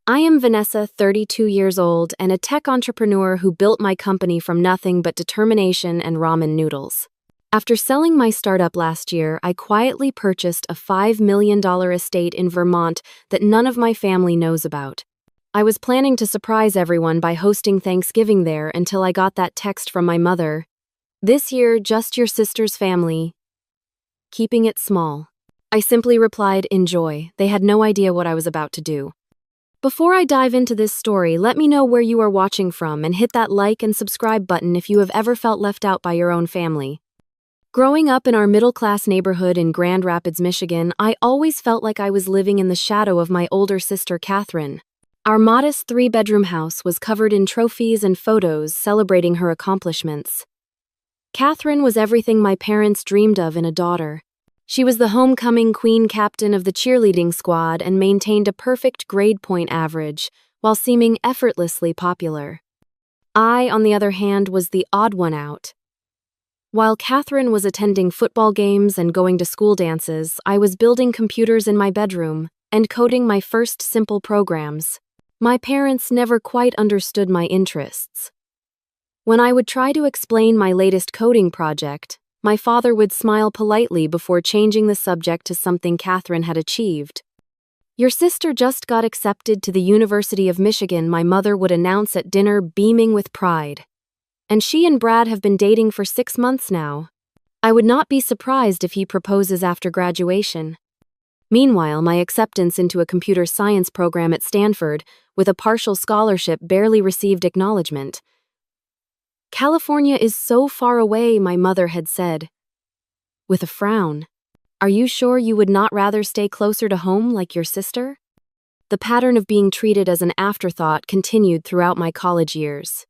I am Vanessa, 32 years old, and a tech entrepreneur who built my company from nothing but determination and ramen noodles. After selling my startup last year, I quietly purchased a $5 million estate in Vermont that none of my family knows about. I was planning to surprise everyone by hosting Thanksgiving there until I got that text from my mother. This year, just your sister's family. Keeping it small. I simply replied, enjoy. They had no idea what I was about to do. Before I dive into this story, let me know where you are watching from and hit that like and subscribe button if you have ever felt left out by your own family. Growing up in our middle-class neighborhood in Grand Rapids, Michigan, I always felt like I was living in the shadow of my older sister, Catherine. Our modest 3-bedroom house was covered in trophies and photos celebrating her accomplishments. Catherine was everything my parents dreamed of in a daughter. She was the homecoming queen captain of the cheerleading squad and maintained a perfect grade point average, while seeming effortlessly popular. I, on the other hand, was the odd one out. While Catherine was attending football games and going to school dances, I was building computers in my bedroom and coding my first simple programs. My parents never quite understood my interests. When I would try to explain my latest coding project, my father would smile politely before changing the subject to something Catherine had achieved. Your sister just got accepted to the University of Michigan, my mother would announce at dinner, beaming with pride. And she and Brad have been dating for 6 months now. I would not be surprised if he proposes after graduation. Meanwhile, my acceptance into a computer science program at Stanford, with a partial scholarship, barely received acknowledgement. California is so far away, my mother had said. With a frown. Are you sure you would not rather stay closer to home like your sister? The pattern of being treated as an afterthought continued throughout my college years.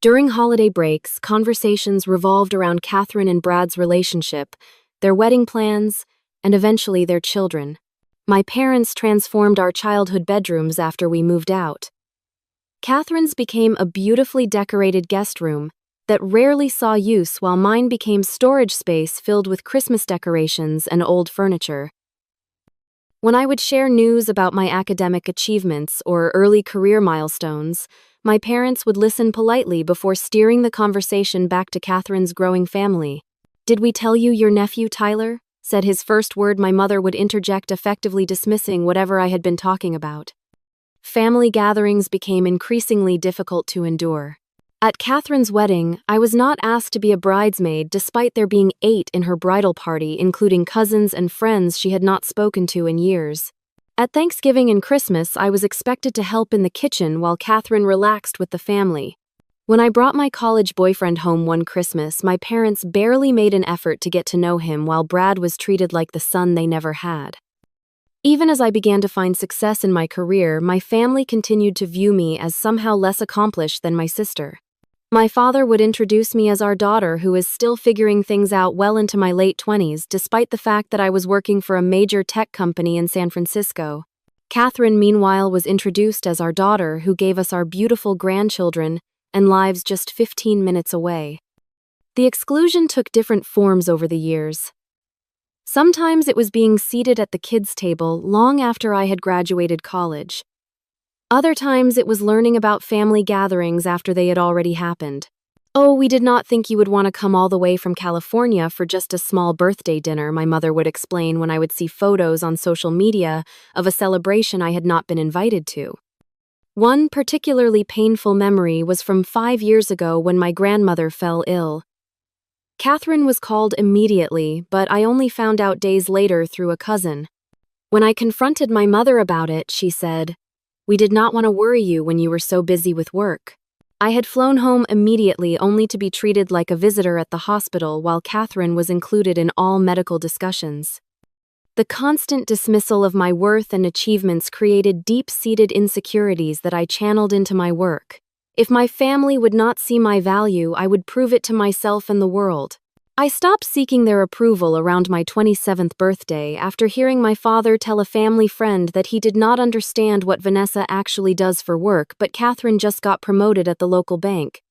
During holiday breaks, conversations revolved around Catherine and Brad's relationship, their wedding plans, and eventually their children. My parents transformed our childhood bedrooms after we moved out. Catherine's became a beautifully decorated guest room that rarely saw use, while mine became storage space filled with Christmas decorations and old furniture. When I would share news about my academic achievements or early career milestones, my parents would listen politely before steering the conversation back to Catherine's growing family. "Did we tell you your nephew, Tyler?" said his first word. My mother would interject, effectively dismissing whatever I had been talking about. Family gatherings became increasingly difficult to endure. At Catherine's wedding, I was not asked to be a bridesmaid despite there being 8 in her bridal party, including cousins and friends she had not spoken to in years. At Thanksgiving and Christmas, I was expected to help in the kitchen while Catherine relaxed with the family. When I brought my college boyfriend home one Christmas, my parents barely made an effort to get to know him, while Brad was treated like the son they never had. Even as I began to find success in my career, my family continued to view me as somehow less accomplished than my sister. My father would introduce me as our daughter, who is still figuring things out, well into my late 20s, despite the fact that I was working for a major tech company in San Francisco. Catherine, meanwhile, was introduced as our daughter, who gave us our beautiful grandchildren and lives just 15 minutes away. The exclusion took different forms over the years. Sometimes it was being seated at the kids' table long after I had graduated college. Other times it was learning about family gatherings after they had already happened. "Oh, we did not think you would want to come all the way from California for just a small birthday dinner," my mother would explain when I would see photos on social media of a celebration I had not been invited to. One particularly painful memory was from 5 years ago when my grandmother fell ill. Catherine was called immediately, but I only found out days later through a cousin. When I confronted my mother about it, she said, "We did not want to worry you when you were so busy with work." I had flown home immediately, only to be treated like a visitor at the hospital, while Catherine was included in all medical discussions. The constant dismissal of my worth and achievements created deep-seated insecurities that I channeled into my work. If my family would not see my value, I would prove it to myself and the world. I stopped seeking their approval around my 27th birthday after hearing my father tell a family friend that he did not understand what Vanessa actually does for work, but Catherine just got promoted at the local bank.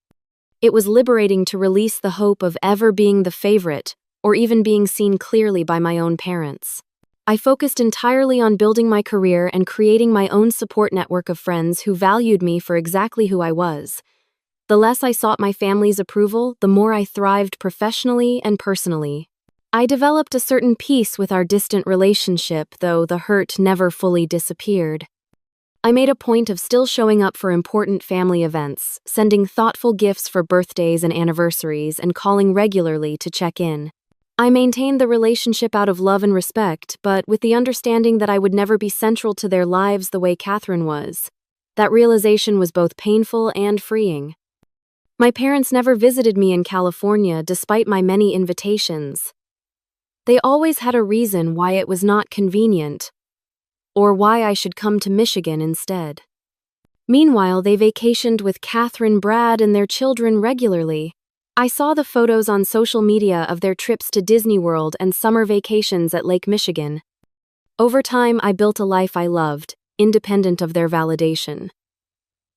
It was liberating to release the hope of ever being the favorite, or even being seen clearly by my own parents. I focused entirely on building my career and creating my own support network of friends who valued me for exactly who I was. The less I sought my family's approval, the more I thrived professionally and personally. I developed a certain peace with our distant relationship, though the hurt never fully disappeared. I made a point of still showing up for important family events, sending thoughtful gifts for birthdays and anniversaries, and calling regularly to check in. I maintained the relationship out of love and respect, but with the understanding that I would never be central to their lives the way Catherine was. That realization was both painful and freeing. My parents never visited me in California despite my many invitations. They always had a reason why it was not convenient, or why I should come to Michigan instead. Meanwhile, they vacationed with Catherine, Brad, and their children regularly. I saw the photos on social media of their trips to Disney World and summer vacations at Lake Michigan. Over time, I built a life I loved, independent of their validation.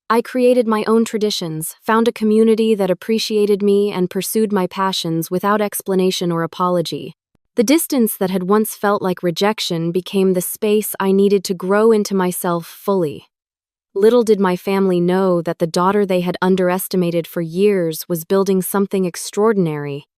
I created my own traditions, found a community that appreciated me, and pursued my passions without explanation or apology. The distance that had once felt like rejection became the space I needed to grow into myself fully. Little did my family know that the daughter they had underestimated for years was building something extraordinary.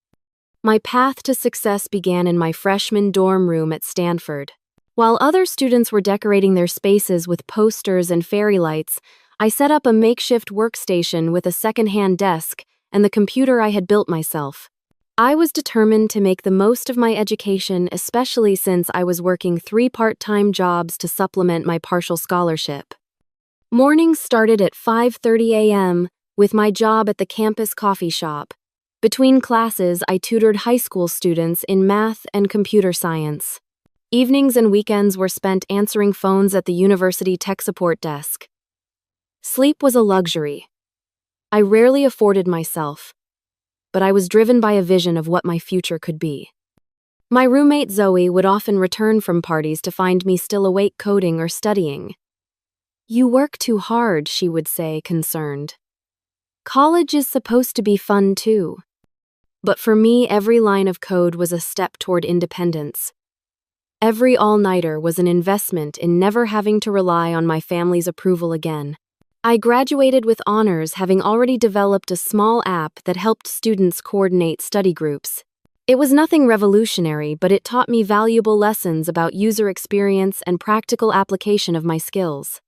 My path to success began in my freshman dorm room at Stanford. While other students were decorating their spaces with posters and fairy lights, I set up a makeshift workstation with a second-hand desk and the computer I had built myself. I was determined to make the most of my education, especially since I was working 3 part-time jobs to supplement my partial scholarship. Mornings started at 5:30 a.m., with my job at the campus coffee shop. Between classes, I tutored high school students in math and computer science. Evenings and weekends were spent answering phones at the university tech support desk. Sleep was a luxury I rarely afforded myself, but I was driven by a vision of what my future could be. My roommate Zoe would often return from parties to find me still awake coding or studying. "You work too hard," she would say, concerned. "College is supposed to be fun too." But for me, every line of code was a step toward independence. Every all-nighter was an investment in never having to rely on my family's approval again. I graduated with honors, having already developed a small app that helped students coordinate study groups. It was nothing revolutionary, but it taught me valuable lessons about user experience and practical application of my skills.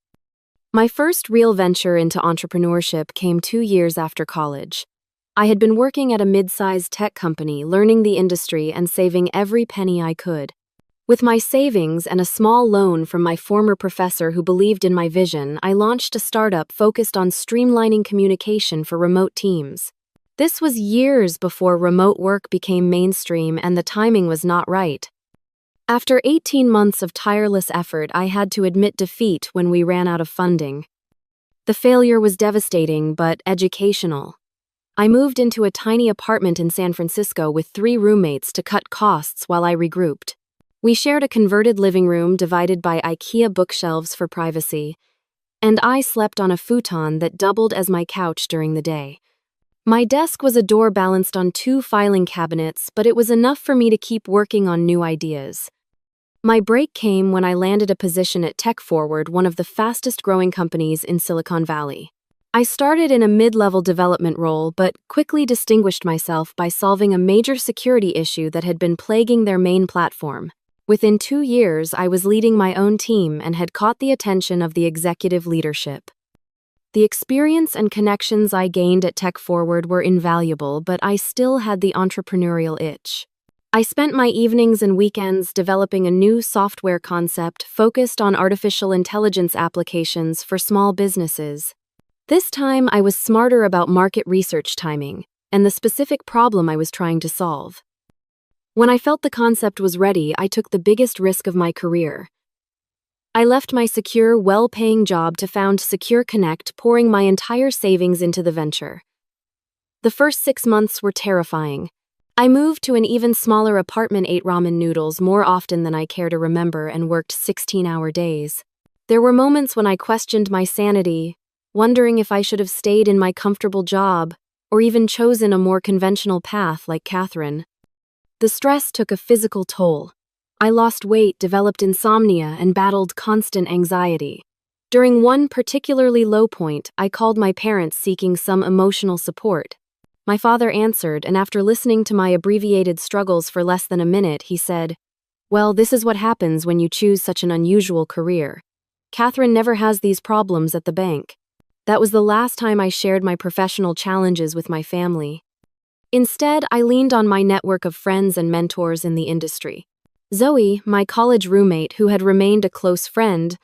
My first real venture into entrepreneurship came 2 years after college. I had been working at a mid-sized tech company, learning the industry and saving every penny I could. With my savings and a small loan from my former professor who believed in my vision, I launched a startup focused on streamlining communication for remote teams. This was years before remote work became mainstream, and the timing was not right. After 18 months of tireless effort, I had to admit defeat when we ran out of funding. The failure was devastating, but educational. I moved into a tiny apartment in San Francisco with 3 roommates to cut costs while I regrouped. We shared a converted living room divided by IKEA bookshelves for privacy, and I slept on a futon that doubled as my couch during the day. My desk was a door balanced on 2 filing cabinets, but it was enough for me to keep working on new ideas. My break came when I landed a position at TechForward, one of the fastest-growing companies in Silicon Valley. I started in a mid-level development role, but quickly distinguished myself by solving a major security issue that had been plaguing their main platform. Within 2 years, I was leading my own team and had caught the attention of the executive leadership. The experience and connections I gained at TechForward were invaluable, but I still had the entrepreneurial itch. I spent my evenings and weekends developing a new software concept focused on artificial intelligence applications for small businesses. This time, I was smarter about market research timing and the specific problem I was trying to solve. When I felt the concept was ready, I took the biggest risk of my career. I left my secure, well-paying job to found Secure Connect, pouring my entire savings into the venture. The first 6 months were terrifying. I moved to an even smaller apartment, ate ramen noodles more often than I care to remember, and worked 16-hour days. There were moments when I questioned my sanity, wondering if I should have stayed in my comfortable job or even chosen a more conventional path like Catherine. The stress took a physical toll. I lost weight, developed insomnia, and battled constant anxiety. During one particularly low point, I called my parents seeking some emotional support. My father answered, and after listening to my abbreviated struggles for less than a minute, he said, "Well, this is what happens when you choose such an unusual career. Catherine never has these problems at the bank." That was the last time I shared my professional challenges with my family. Instead, I leaned on my network of friends and mentors in the industry. Zoe, my college roommate who had remained a close friend,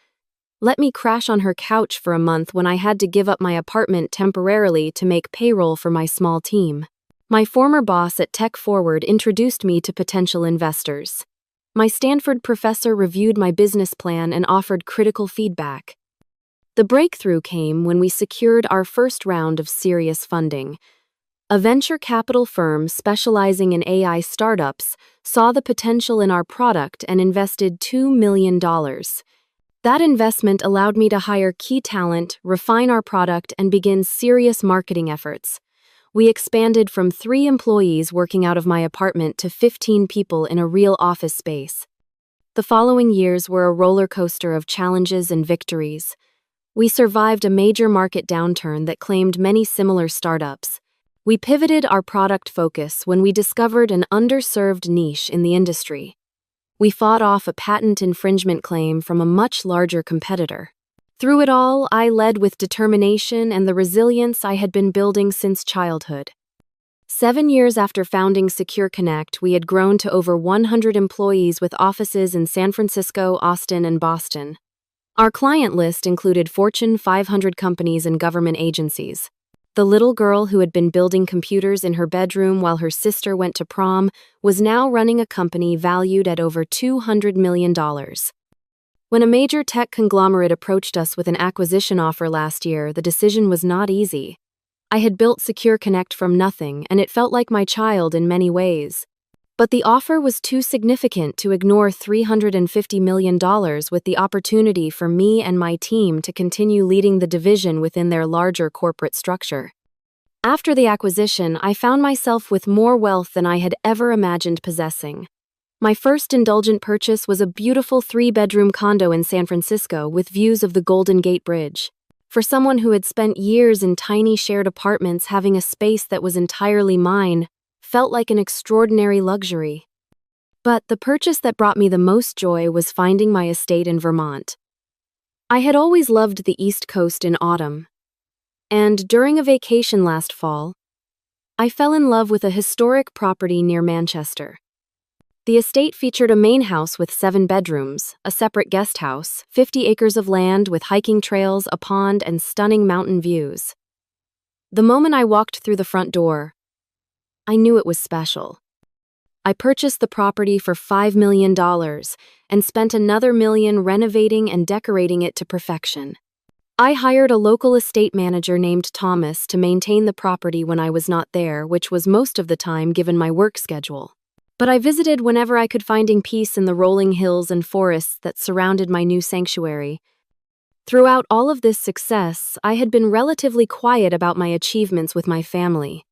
let me crash on her couch for a month when I had to give up my apartment temporarily to make payroll for my small team. My former boss at Tech Forward introduced me to potential investors. My Stanford professor reviewed my business plan and offered critical feedback. The breakthrough came when we secured our first round of serious funding. A venture capital firm specializing in AI startups saw the potential in our product and invested $2 million. That investment allowed me to hire key talent, refine our product, and begin serious marketing efforts. We expanded from 3 employees working out of my apartment to 15 people in a real office space. The following years were a roller coaster of challenges and victories. We survived a major market downturn that claimed many similar startups. We pivoted our product focus when we discovered an underserved niche in the industry. We fought off a patent infringement claim from a much larger competitor. Through it all, I led with determination and the resilience I had been building since childhood. 7 years after founding Secure Connect, we had grown to over 100 employees with offices in San Francisco, Austin, and Boston. Our client list included Fortune 500 companies and government agencies. The little girl who had been building computers in her bedroom while her sister went to prom was now running a company valued at over $200 million. When a major tech conglomerate approached us with an acquisition offer last year, the decision was not easy. I had built Secure Connect from nothing, and it felt like my child in many ways. But the offer was too significant to ignore $350 million with the opportunity for me and my team to continue leading the division within their larger corporate structure. After the acquisition, I found myself with more wealth than I had ever imagined possessing. My first indulgent purchase was a beautiful 3-bedroom condo in San Francisco with views of the Golden Gate Bridge. For someone who had spent years in tiny shared apartments, having a space that was entirely mine felt like an extraordinary luxury. But the purchase that brought me the most joy was finding my estate in Vermont. I had always loved the East Coast in autumn, and during a vacation last fall, I fell in love with a historic property near Manchester. The estate featured a main house with 7 bedrooms, a separate guest house, 50 acres of land with hiking trails, a pond, and stunning mountain views. The moment I walked through the front door, I knew it was special. I purchased the property for $5 million and spent another $1 million renovating and decorating it to perfection. I hired a local estate manager named Thomas to maintain the property when I was not there, which was most of the time given my work schedule. But I visited whenever I could, finding peace in the rolling hills and forests that surrounded my new sanctuary. Throughout all of this success, I had been relatively quiet about my achievements with my family.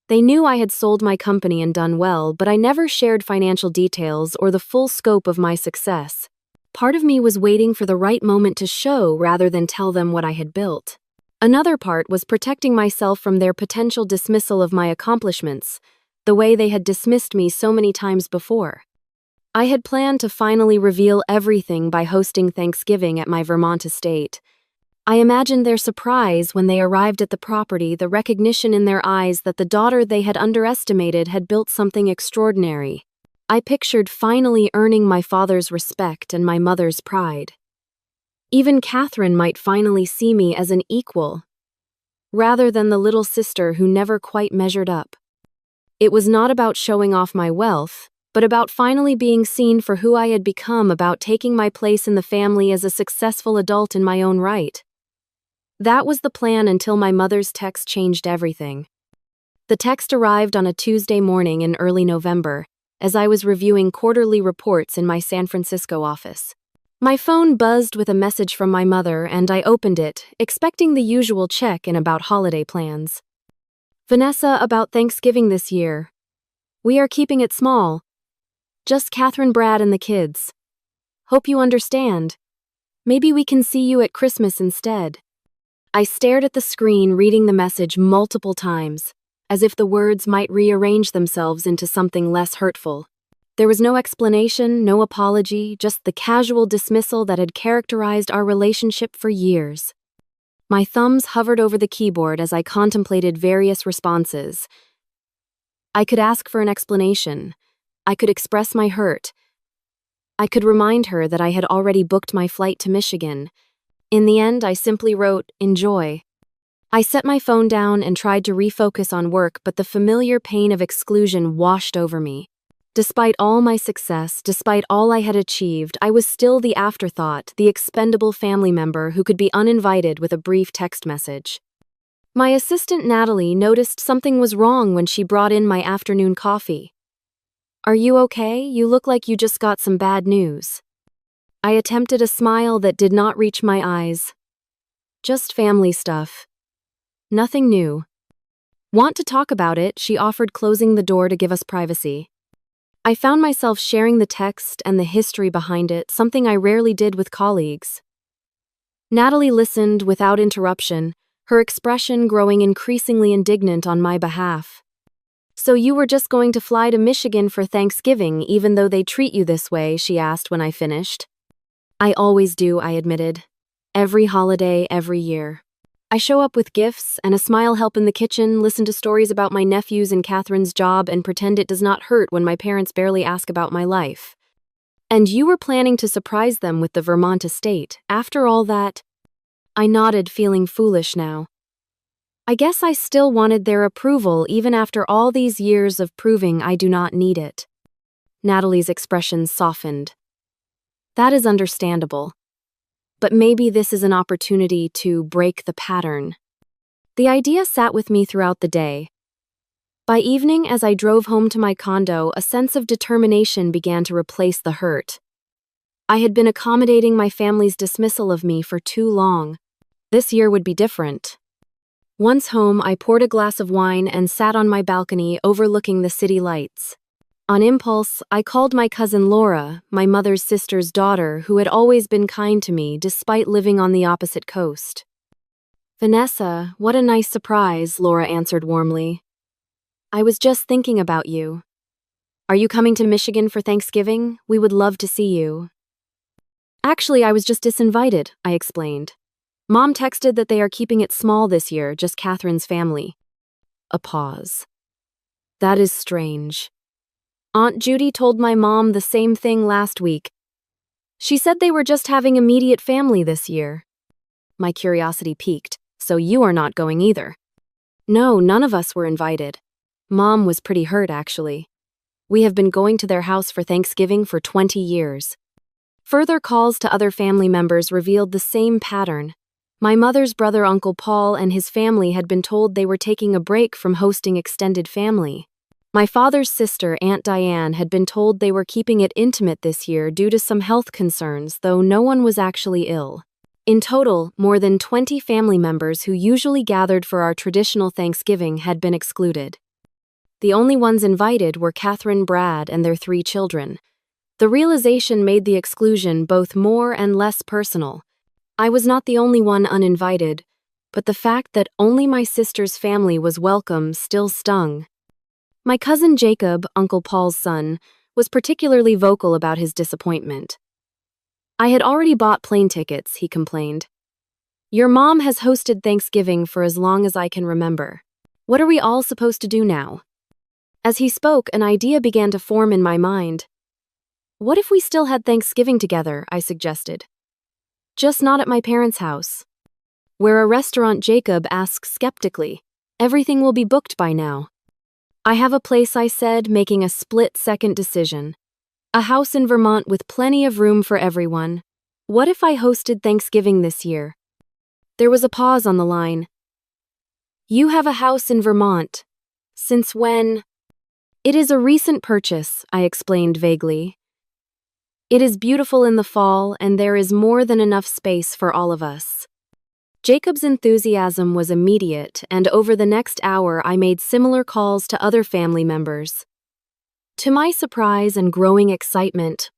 They knew I had sold my company and done well, but I never shared financial details or the full scope of my success. Part of me was waiting for the right moment to show rather than tell them what I had built. Another part was protecting myself from their potential dismissal of my accomplishments, the way they had dismissed me so many times before. I had planned to finally reveal everything by hosting Thanksgiving at my Vermont estate. I imagined their surprise when they arrived at the property, the recognition in their eyes that the daughter they had underestimated had built something extraordinary. I pictured finally earning my father's respect and my mother's pride. Even Catherine might finally see me as an equal, rather than the little sister who never quite measured up. It was not about showing off my wealth, but about finally being seen for who I had become, about taking my place in the family as a successful adult in my own right. That was the plan until my mother's text changed everything. The text arrived on a Tuesday morning in early November, as I was reviewing quarterly reports in my San Francisco office. My phone buzzed with a message from my mother, and I opened it, expecting the usual check-in about holiday plans. "Vanessa, about Thanksgiving this year. We are keeping it small. Just Catherine, Brad, and the kids. Hope you understand. Maybe we can see you at Christmas instead. I stared at the screen, reading the message multiple times, as if the words might rearrange themselves into something less hurtful. There was no explanation, no apology, just the casual dismissal that had characterized our relationship for years. My thumbs hovered over the keyboard as I contemplated various responses. I could ask for an explanation. I could express my hurt. I could remind her that I had already booked my flight to Michigan. In the end, I simply wrote, "Enjoy." I set my phone down and tried to refocus on work, but the familiar pain of exclusion washed over me. Despite all my success, despite all I had achieved, I was still the afterthought, the expendable family member who could be uninvited with a brief text message. My assistant Natalie noticed something was wrong when she brought in my afternoon coffee. "Are you okay? You look like you just got some bad news." I attempted a smile that did not reach my eyes. "Just family stuff. Nothing new." "Want to talk about it?" she offered, closing the door to give us privacy. I found myself sharing the text and the history behind it, something I rarely did with colleagues. Natalie listened without interruption, her expression growing increasingly indignant on my behalf. "So you were just going to fly to Michigan for Thanksgiving even though they treat you this way?" she asked when I finished. "I always do," I admitted. "Every holiday, every year. I show up with gifts and a smile, help in the kitchen, listen to stories about my nephews and Catherine's job, and pretend it does not hurt when my parents barely ask about my life." "And you were planning to surprise them with the Vermont estate, after all that?" I nodded, feeling foolish now. I guess I still wanted their approval even after all these years of proving I do not need it. Natalie's expression softened. "That is understandable. But maybe this is an opportunity to break the pattern." The idea sat with me throughout the day. By evening, as I drove home to my condo, a sense of determination began to replace the hurt. I had been accommodating my family's dismissal of me for too long. This year would be different. Once home, I poured a glass of wine and sat on my balcony overlooking the city lights. On impulse, I called my cousin Laura, my mother's sister's daughter, who had always been kind to me despite living on the opposite coast. "Vanessa, what a nice surprise," Laura answered warmly. "I was just thinking about you. Are you coming to Michigan for Thanksgiving? We would love to see you." "Actually, I was just disinvited," I explained. "Mom texted that they are keeping it small this year, just Catherine's family." A pause. "That is strange. Aunt Judy told my mom the same thing last week. She said they were just having immediate family this year." My curiosity piqued. "So you are not going either?" "No, none of us were invited. Mom was pretty hurt, actually. We have been going to their house for Thanksgiving for 20 years. Further calls to other family members revealed the same pattern. My mother's brother, Uncle Paul, and his family had been told they were taking a break from hosting extended family. My father's sister, Aunt Diane, had been told they were keeping it intimate this year due to some health concerns, though no one was actually ill. In total, more than 20 family members who usually gathered for our traditional Thanksgiving had been excluded. The only ones invited were Catherine, Brad, and their 3 children. The realization made the exclusion both more and less personal. I was not the only one uninvited, but the fact that only my sister's family was welcome still stung. My cousin Jacob, Uncle Paul's son, was particularly vocal about his disappointment. "I had already bought plane tickets," he complained. "Your mom has hosted Thanksgiving for as long as I can remember. What are we all supposed to do now?" As he spoke, an idea began to form in my mind. "What if we still had Thanksgiving together?" I suggested. "Just not at my parents' house." "Where a restaurant?" Jacob asked skeptically. "Everything will be booked by now." "I have a place," I said, making a split-second decision. "A house in Vermont with plenty of room for everyone. What if I hosted Thanksgiving this year?" There was a pause on the line. "You have a house in Vermont. Since when?" "It is a recent purchase," I explained vaguely. "It is beautiful in the fall, and there is more than enough space for all of us." Jacob's enthusiasm was immediate, and over the next hour I made similar calls to other family members. To my surprise and growing excitement,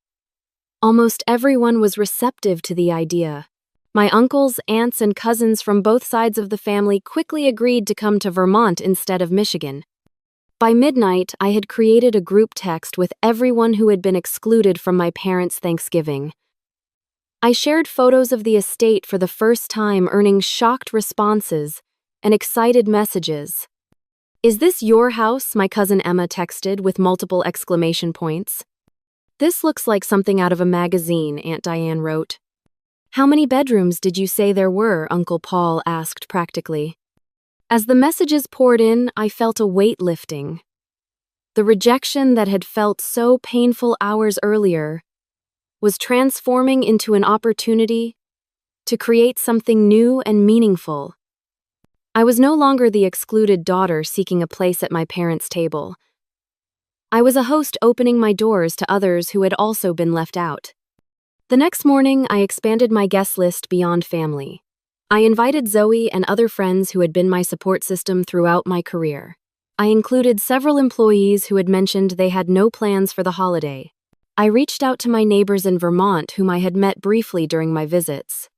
almost everyone was receptive to the idea. My uncles, aunts, and cousins from both sides of the family quickly agreed to come to Vermont instead of Michigan. By midnight, I had created a group text with everyone who had been excluded from my parents' Thanksgiving. I shared photos of the estate for the first time, earning shocked responses and excited messages. "Is this your house?" my cousin Emma texted with multiple exclamation points. "This looks like something out of a magazine," Aunt Diane wrote. "How many bedrooms did you say there were?" Uncle Paul asked practically. As the messages poured in, I felt a weight lifting. The rejection that had felt so painful hours earlier was transforming into an opportunity to create something new and meaningful. I was no longer the excluded daughter seeking a place at my parents' table. I was a host opening my doors to others who had also been left out. The next morning, I expanded my guest list beyond family. I invited Zoe and other friends who had been my support system throughout my career. I included several employees who had mentioned they had no plans for the holiday. I reached out to my neighbors in Vermont whom I had met briefly during my visits.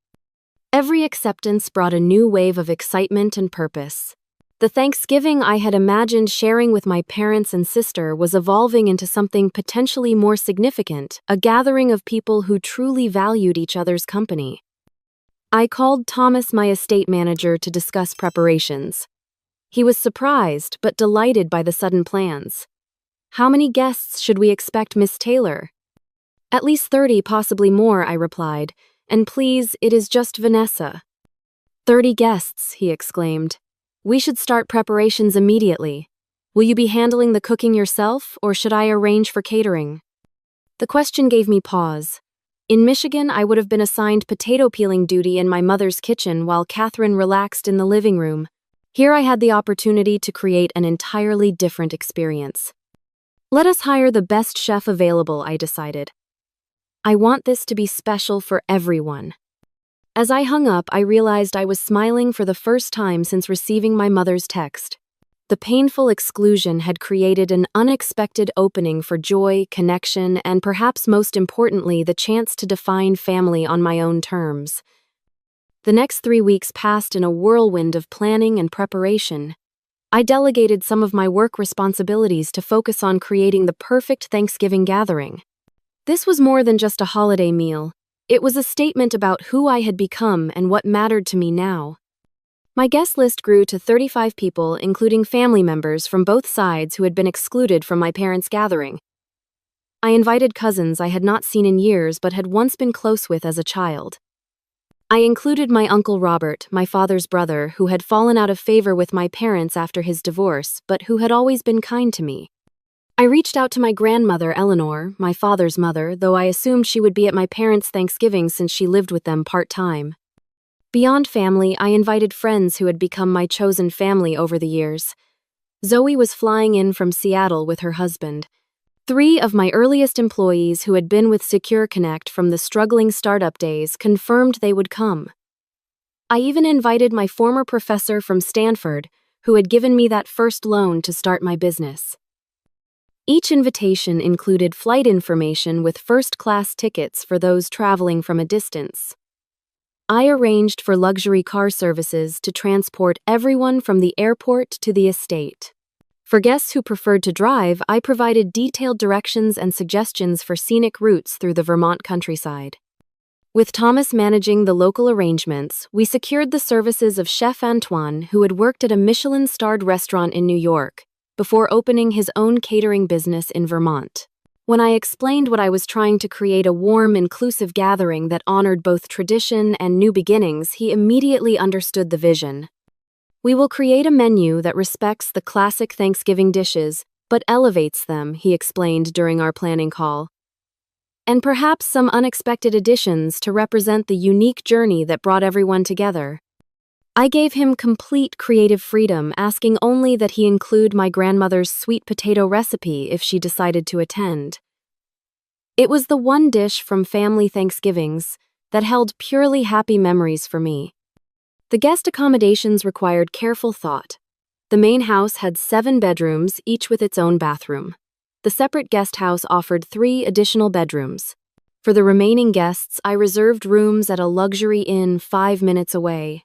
Every acceptance brought a new wave of excitement and purpose. The Thanksgiving I had imagined sharing with my parents and sister was evolving into something potentially more significant, a gathering of people who truly valued each other's company. I called Thomas, my estate manager, to discuss preparations. He was surprised but delighted by the sudden plans. "How many guests should we expect, Miss Taylor?" "At least 30, possibly more," I replied. "And please, it is just Vanessa." "30 guests," he exclaimed. "We should start preparations immediately. Will you be handling the cooking yourself, or should I arrange for catering?" The question gave me pause. In Michigan, I would have been assigned potato peeling duty in my mother's kitchen while Catherine relaxed in the living room. Here I had the opportunity to create an entirely different experience. "Let us hire the best chef available," I decided. "I want this to be special for everyone." As I hung up, I realized I was smiling for the first time since receiving my mother's text. The painful exclusion had created an unexpected opening for joy, connection, and perhaps most importantly, the chance to define family on my own terms. The next 3 weeks passed in a whirlwind of planning and preparation. I delegated some of my work responsibilities to focus on creating the perfect Thanksgiving gathering. This was more than just a holiday meal. It was a statement about who I had become and what mattered to me now. My guest list grew to 35 people, including family members from both sides who had been excluded from my parents' gathering. I invited cousins I had not seen in years but had once been close with as a child. I included my Uncle Robert, my father's brother, who had fallen out of favor with my parents after his divorce, but who had always been kind to me. I reached out to my grandmother, Eleanor, my father's mother, though I assumed she would be at my parents' Thanksgiving since she lived with them part-time. Beyond family, I invited friends who had become my chosen family over the years. Zoe was flying in from Seattle with her husband. 3 of my earliest employees who had been with Secure Connect from the struggling startup days confirmed they would come. I even invited my former professor from Stanford, who had given me that first loan to start my business. Each invitation included flight information with first-class tickets for those traveling from a distance. I arranged for luxury car services to transport everyone from the airport to the estate. For guests who preferred to drive, I provided detailed directions and suggestions for scenic routes through the Vermont countryside. With Thomas managing the local arrangements, we secured the services of Chef Antoine, who had worked at a Michelin-starred restaurant in New York, before opening his own catering business in Vermont. When I explained what I was trying to create a warm, inclusive gathering that honored both tradition and new beginnings, he immediately understood the vision. "We will create a menu that respects the classic Thanksgiving dishes, but elevates them," he explained during our planning call. "And perhaps some unexpected additions to represent the unique journey that brought everyone together." I gave him complete creative freedom, asking only that he include my grandmother's sweet potato recipe if she decided to attend. It was the one dish from family Thanksgivings that held purely happy memories for me. The guest accommodations required careful thought. The main house had 7 bedrooms, each with its own bathroom. The separate guest house offered 3 additional bedrooms. For the remaining guests, I reserved rooms at a luxury inn 5 minutes away.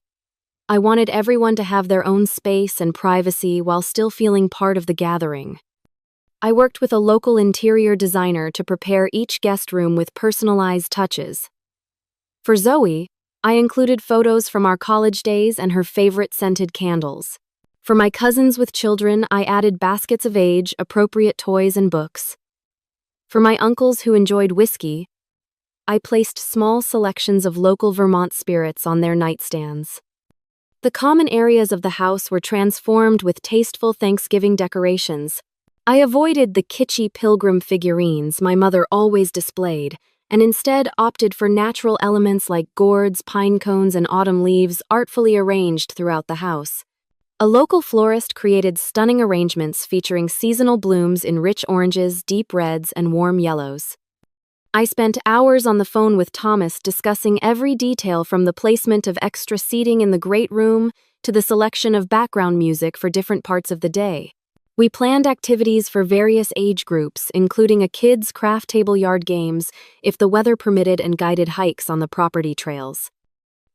I wanted everyone to have their own space and privacy while still feeling part of the gathering. I worked with a local interior designer to prepare each guest room with personalized touches. For Zoe, I included photos from our college days and her favorite scented candles. For my cousins with children, I added baskets of age-appropriate toys and books. For my uncles who enjoyed whiskey, I placed small selections of local Vermont spirits on their nightstands. The common areas of the house were transformed with tasteful Thanksgiving decorations. I avoided the kitschy pilgrim figurines my mother always displayed, and instead opted for natural elements like gourds, pine cones, and autumn leaves artfully arranged throughout the house. A local florist created stunning arrangements featuring seasonal blooms in rich oranges, deep reds, and warm yellows. I spent hours on the phone with Thomas discussing every detail from the placement of extra seating in the great room to the selection of background music for different parts of the day. We planned activities for various age groups, including a kids' craft table yard games, if the weather permitted, and guided hikes on the property trails.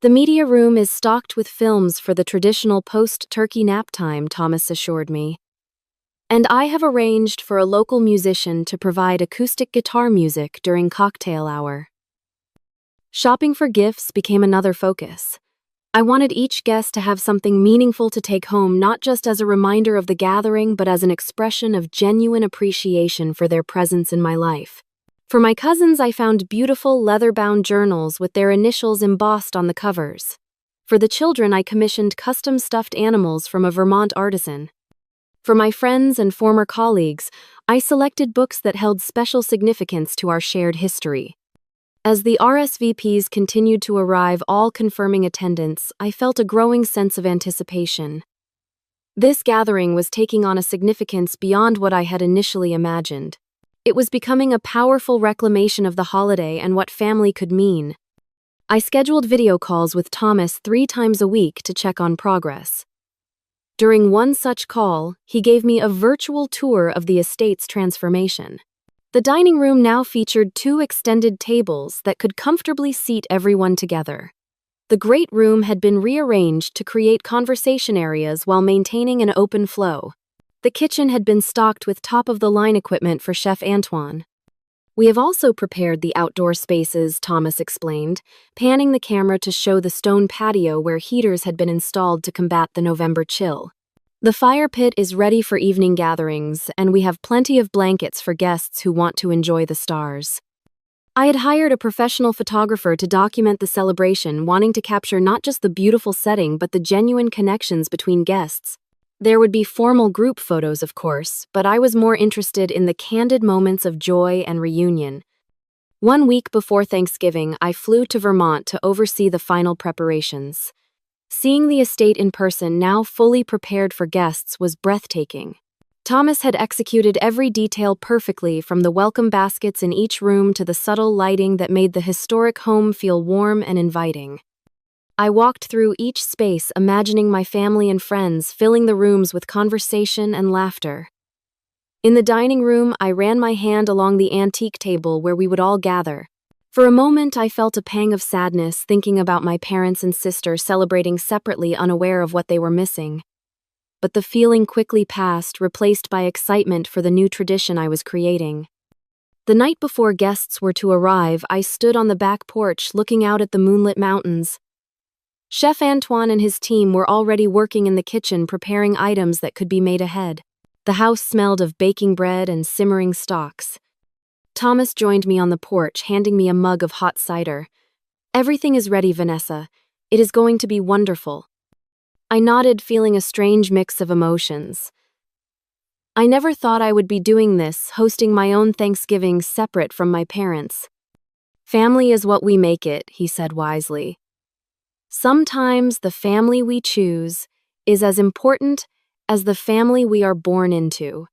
The media room is stocked with films for the traditional post-turkey nap time, Thomas assured me. And I have arranged for a local musician to provide acoustic guitar music during cocktail hour. Shopping for gifts became another focus. I wanted each guest to have something meaningful to take home, not just as a reminder of the gathering, but as an expression of genuine appreciation for their presence in my life. For my cousins, I found beautiful leather-bound journals with their initials embossed on the covers. For the children, I commissioned custom stuffed animals from a Vermont artisan. For my friends and former colleagues, I selected books that held special significance to our shared history. As the RSVPs continued to arrive, all confirming attendance, I felt a growing sense of anticipation. This gathering was taking on a significance beyond what I had initially imagined. It was becoming a powerful reclamation of the holiday and what family could mean. I scheduled video calls with Thomas 3 times a week to check on progress. During one such call, he gave me a virtual tour of the estate's transformation. The dining room now featured 2 extended tables that could comfortably seat everyone together. The great room had been rearranged to create conversation areas while maintaining an open flow. The kitchen had been stocked with top-of-the-line equipment for Chef Antoine. We have also prepared the outdoor spaces, Thomas explained, panning the camera to show the stone patio where heaters had been installed to combat the November chill. The fire pit is ready for evening gatherings, and we have plenty of blankets for guests who want to enjoy the stars. I had hired a professional photographer to document the celebration, wanting to capture not just the beautiful setting but the genuine connections between guests. There would be formal group photos, of course, but I was more interested in the candid moments of joy and reunion. 1 week before Thanksgiving, I flew to Vermont to oversee the final preparations. Seeing the estate in person, now fully prepared for guests, was breathtaking. Thomas had executed every detail perfectly, from the welcome baskets in each room to the subtle lighting that made the historic home feel warm and inviting. I walked through each space, imagining my family and friends filling the rooms with conversation and laughter. In the dining room, I ran my hand along the antique table where we would all gather. For a moment, I felt a pang of sadness thinking about my parents and sister celebrating separately, unaware of what they were missing. But the feeling quickly passed, replaced by excitement for the new tradition I was creating. The night before guests were to arrive, I stood on the back porch looking out at the moonlit mountains. Chef Antoine and his team were already working in the kitchen preparing items that could be made ahead. The house smelled of baking bread and simmering stocks. Thomas joined me on the porch, handing me a mug of hot cider. "Everything is ready, Vanessa. It is going to be wonderful." I nodded, feeling a strange mix of emotions. I never thought I would be doing this, hosting my own Thanksgiving separate from my parents. "Family is what we make it," he said wisely. "Sometimes the family we choose is as important as the family we are born into."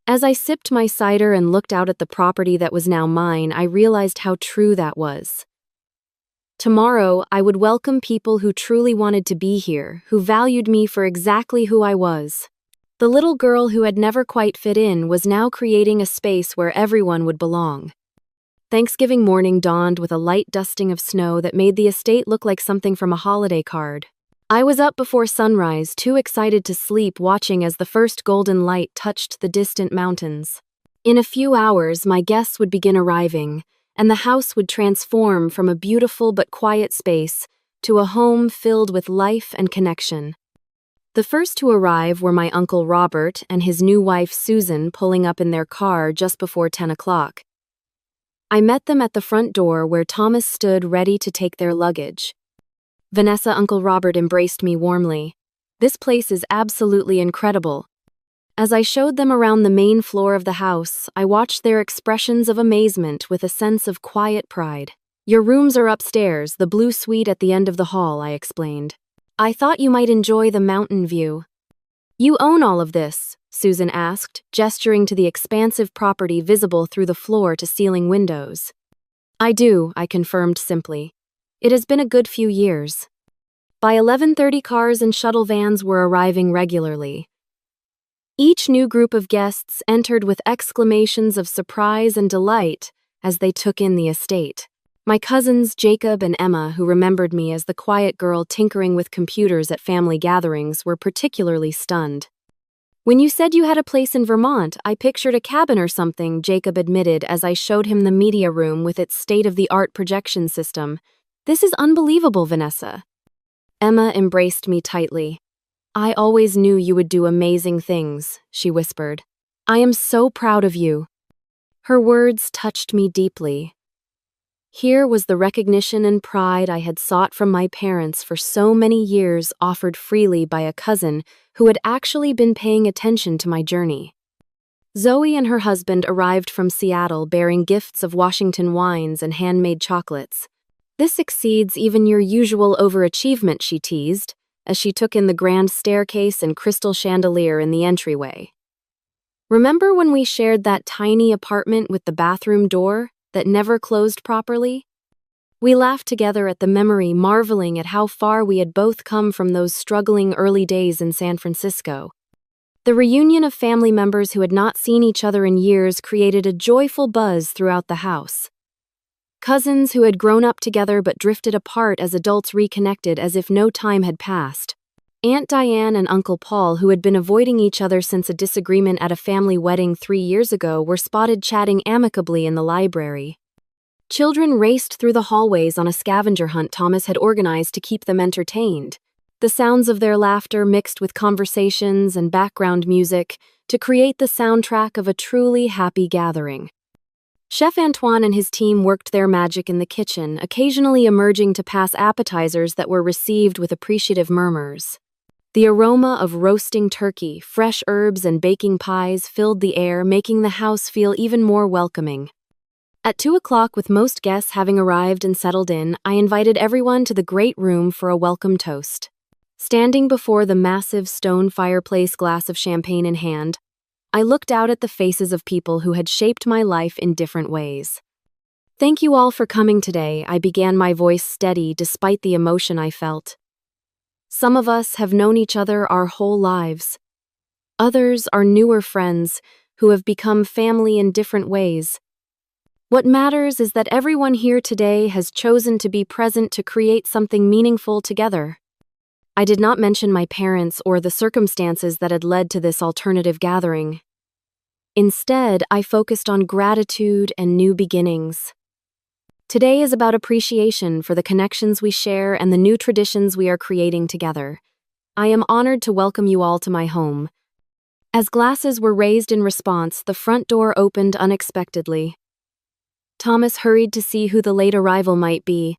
As I sipped my cider and looked out at the property that was now mine, I realized how true that was. Tomorrow, I would welcome people who truly wanted to be here, who valued me for exactly who I was. The little girl who had never quite fit in was now creating a space where everyone would belong. Thanksgiving morning dawned with a light dusting of snow that made the estate look like something from a holiday card. I was up before sunrise, too excited to sleep, watching as the first golden light touched the distant mountains. In a few hours, my guests would begin arriving, and the house would transform from a beautiful but quiet space to a home filled with life and connection. The first to arrive were my Uncle Robert and his new wife Susan, pulling up in their car just before 10 o'clock. I met them at the front door where Thomas stood ready to take their luggage. Vanessa, Uncle Robert embraced me warmly. "This place is absolutely incredible." As I showed them around the main floor of the house, I watched their expressions of amazement with a sense of quiet pride. "Your rooms are upstairs, the blue suite at the end of the hall," I explained. "I thought you might enjoy the mountain view." "You own all of this?" Susan asked, gesturing to the expansive property visible through the floor-to-ceiling windows. "I do," I confirmed simply. "It has been a good few years." By 11:30, cars and shuttle vans were arriving regularly. Each new group of guests entered with exclamations of surprise and delight as they took in the estate. My cousins Jacob and Emma, who remembered me as the quiet girl tinkering with computers at family gatherings, were particularly stunned. "When you said you had a place in Vermont, I pictured a cabin or something," Jacob admitted as I showed him the media room with its state-of-the-art projection system. "This is unbelievable, Vanessa." Emma embraced me tightly. "I always knew you would do amazing things," she whispered. "I am so proud of you." Her words touched me deeply. Here was the recognition and pride I had sought from my parents for so many years, offered freely by a cousin who had actually been paying attention to my journey. Zoe and her husband arrived from Seattle bearing gifts of Washington wines and handmade chocolates. "This exceeds even your usual overachievement," she teased, as she took in the grand staircase and crystal chandelier in the entryway. "Remember when we shared that tiny apartment with the bathroom door that never closed properly?" We laughed together at the memory, marveling at how far we had both come from those struggling early days in San Francisco. The reunion of family members who had not seen each other in years created a joyful buzz throughout the house. Cousins who had grown up together but drifted apart as adults reconnected as if no time had passed. Aunt Diane and Uncle Paul, who had been avoiding each other since a disagreement at a family wedding 3 years ago, were spotted chatting amicably in the library. Children raced through the hallways on a scavenger hunt Thomas had organized to keep them entertained. The sounds of their laughter mixed with conversations and background music to create the soundtrack of a truly happy gathering. Chef Antoine and his team worked their magic in the kitchen, occasionally emerging to pass appetizers that were received with appreciative murmurs. The aroma of roasting turkey, fresh herbs, and baking pies filled the air, making the house feel even more welcoming. At 2 o'clock, with most guests having arrived and settled in, I invited everyone to the great room for a welcome toast. Standing before the massive stone fireplace, glass of champagne in hand, I looked out at the faces of people who had shaped my life in different ways. "Thank you all for coming today," I began, my voice steady despite the emotion I felt. "Some of us have known each other our whole lives. Others are newer friends who have become family in different ways. What matters is that everyone here today has chosen to be present to create something meaningful together." I did not mention my parents or the circumstances that had led to this alternative gathering. Instead, I focused on gratitude and new beginnings. Today is about appreciation for the connections we share and the new traditions we are creating together. I am honored to welcome you all to my home. As glasses were raised in response, the front door opened unexpectedly. Thomas hurried to see who the late arrival might be,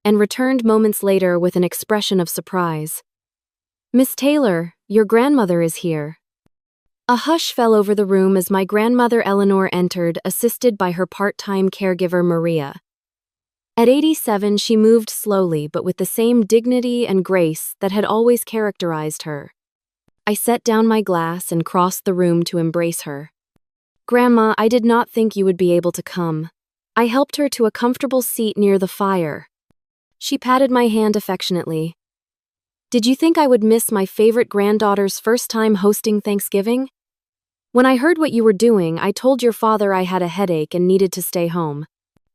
and returned moments later with an expression of surprise. "Miss Taylor, your grandmother is here." A hush fell over the room as my grandmother Eleanor entered, assisted by her part-time caregiver Maria. At 87, she moved slowly but with the same dignity and grace that had always characterized her. I set down my glass and crossed the room to embrace her. "Grandma, I did not think you would be able to come." I helped her to a comfortable seat near the fire. She patted my hand affectionately. Did you think I would miss my favorite granddaughter's first time hosting Thanksgiving? When I heard what you were doing, I told your father I had a headache and needed to stay home.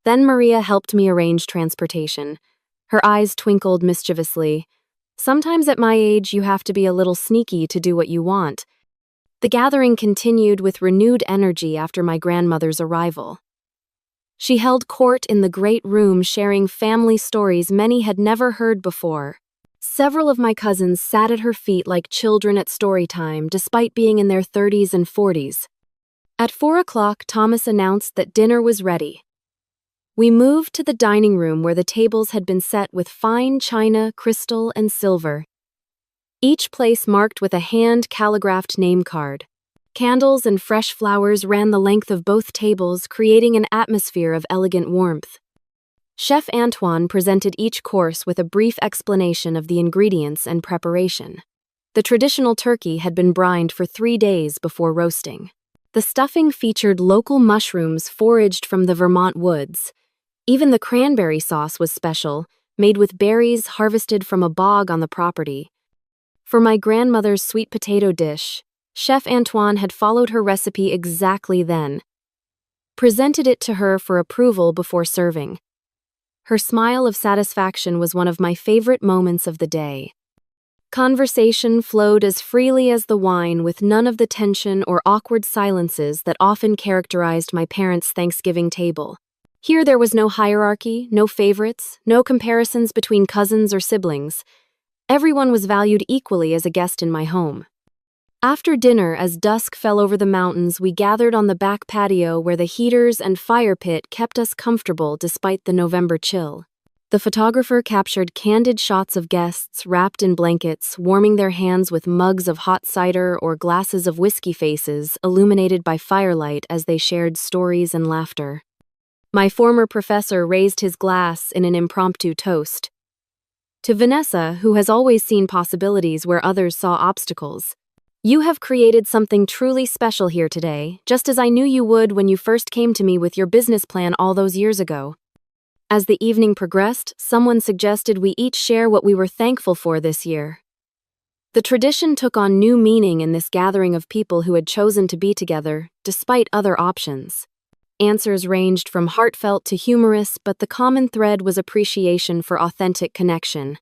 Then Maria helped me arrange transportation. Her eyes twinkled mischievously. Sometimes at my age, you have to be a little sneaky to do what you want. The gathering continued with renewed energy after my grandmother's arrival. She held court in the great room, sharing family stories many had never heard before. Several of my cousins sat at her feet like children at story time, despite being in their 30s and 40s. At 4 o'clock, Thomas announced that dinner was ready. We moved to the dining room where the tables had been set with fine china, crystal, and silver. Each place marked with a hand-calligraphed name card. Candles and fresh flowers ran the length of both tables, creating an atmosphere of elegant warmth. Chef Antoine presented each course with a brief explanation of the ingredients and preparation. The traditional turkey had been brined for 3 days before roasting. The stuffing featured local mushrooms foraged from the Vermont woods. Even the cranberry sauce was special, made with berries harvested from a bog on the property. For my grandmother's sweet potato dish, Chef Antoine had followed her recipe exactly then. Presented it to her for approval before serving. Her smile of satisfaction was one of my favorite moments of the day. Conversation flowed as freely as the wine, with none of the tension or awkward silences that often characterized my parents' Thanksgiving table. Here there was no hierarchy, no favorites, no comparisons between cousins or siblings. Everyone was valued equally as a guest in my home. After dinner, as dusk fell over the mountains, we gathered on the back patio where the heaters and fire pit kept us comfortable despite the November chill. The photographer captured candid shots of guests wrapped in blankets, warming their hands with mugs of hot cider or glasses of whiskey, faces illuminated by firelight as they shared stories and laughter. My former professor raised his glass in an impromptu toast. To Vanessa, who has always seen possibilities where others saw obstacles. You have created something truly special here today, just as I knew you would when you first came to me with your business plan all those years ago. As the evening progressed, someone suggested we each share what we were thankful for this year. The tradition took on new meaning in this gathering of people who had chosen to be together, despite other options. Answers ranged from heartfelt to humorous, but the common thread was appreciation for authentic connection.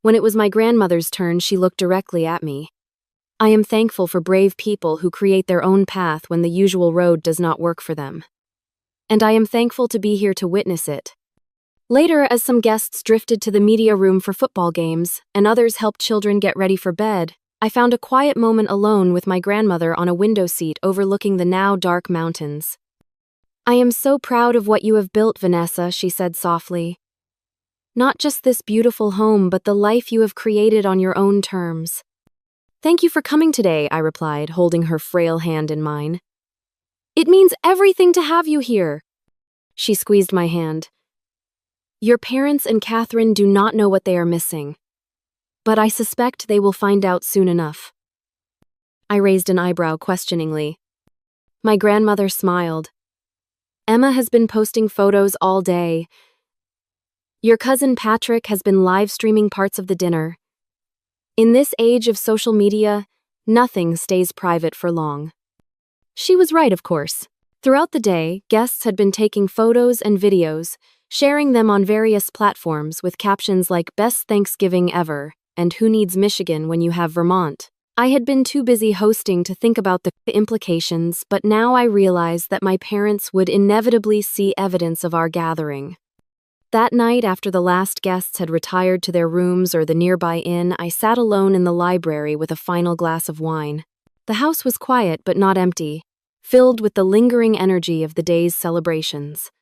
When it was my grandmother's turn, she looked directly at me. I am thankful for brave people who create their own path when the usual road does not work for them. And I am thankful to be here to witness it. Later, as some guests drifted to the media room for football games, and others helped children get ready for bed, I found a quiet moment alone with my grandmother on a window seat overlooking the now dark mountains. I am so proud of what you have built, Vanessa, she said softly. Not just this beautiful home, but the life you have created on your own terms. Thank you for coming today, I replied, holding her frail hand in mine. It means everything to have you here. She squeezed my hand. Your parents and Catherine do not know what they are missing, but I suspect they will find out soon enough. I raised an eyebrow questioningly. My grandmother smiled. Emma has been posting photos all day. Your cousin Patrick has been live streaming parts of the dinner. In this age of social media, nothing stays private for long. She was right, of course. Throughout the day, guests had been taking photos and videos, sharing them on various platforms with captions like "Best Thanksgiving Ever" and "Who Needs Michigan when you have Vermont?" I had been too busy hosting to think about the implications, but now I realized that my parents would inevitably see evidence of our gathering. That night, after the last guests had retired to their rooms or the nearby inn, I sat alone in the library with a final glass of wine. The house was quiet but not empty, filled with the lingering energy of the day's celebrations.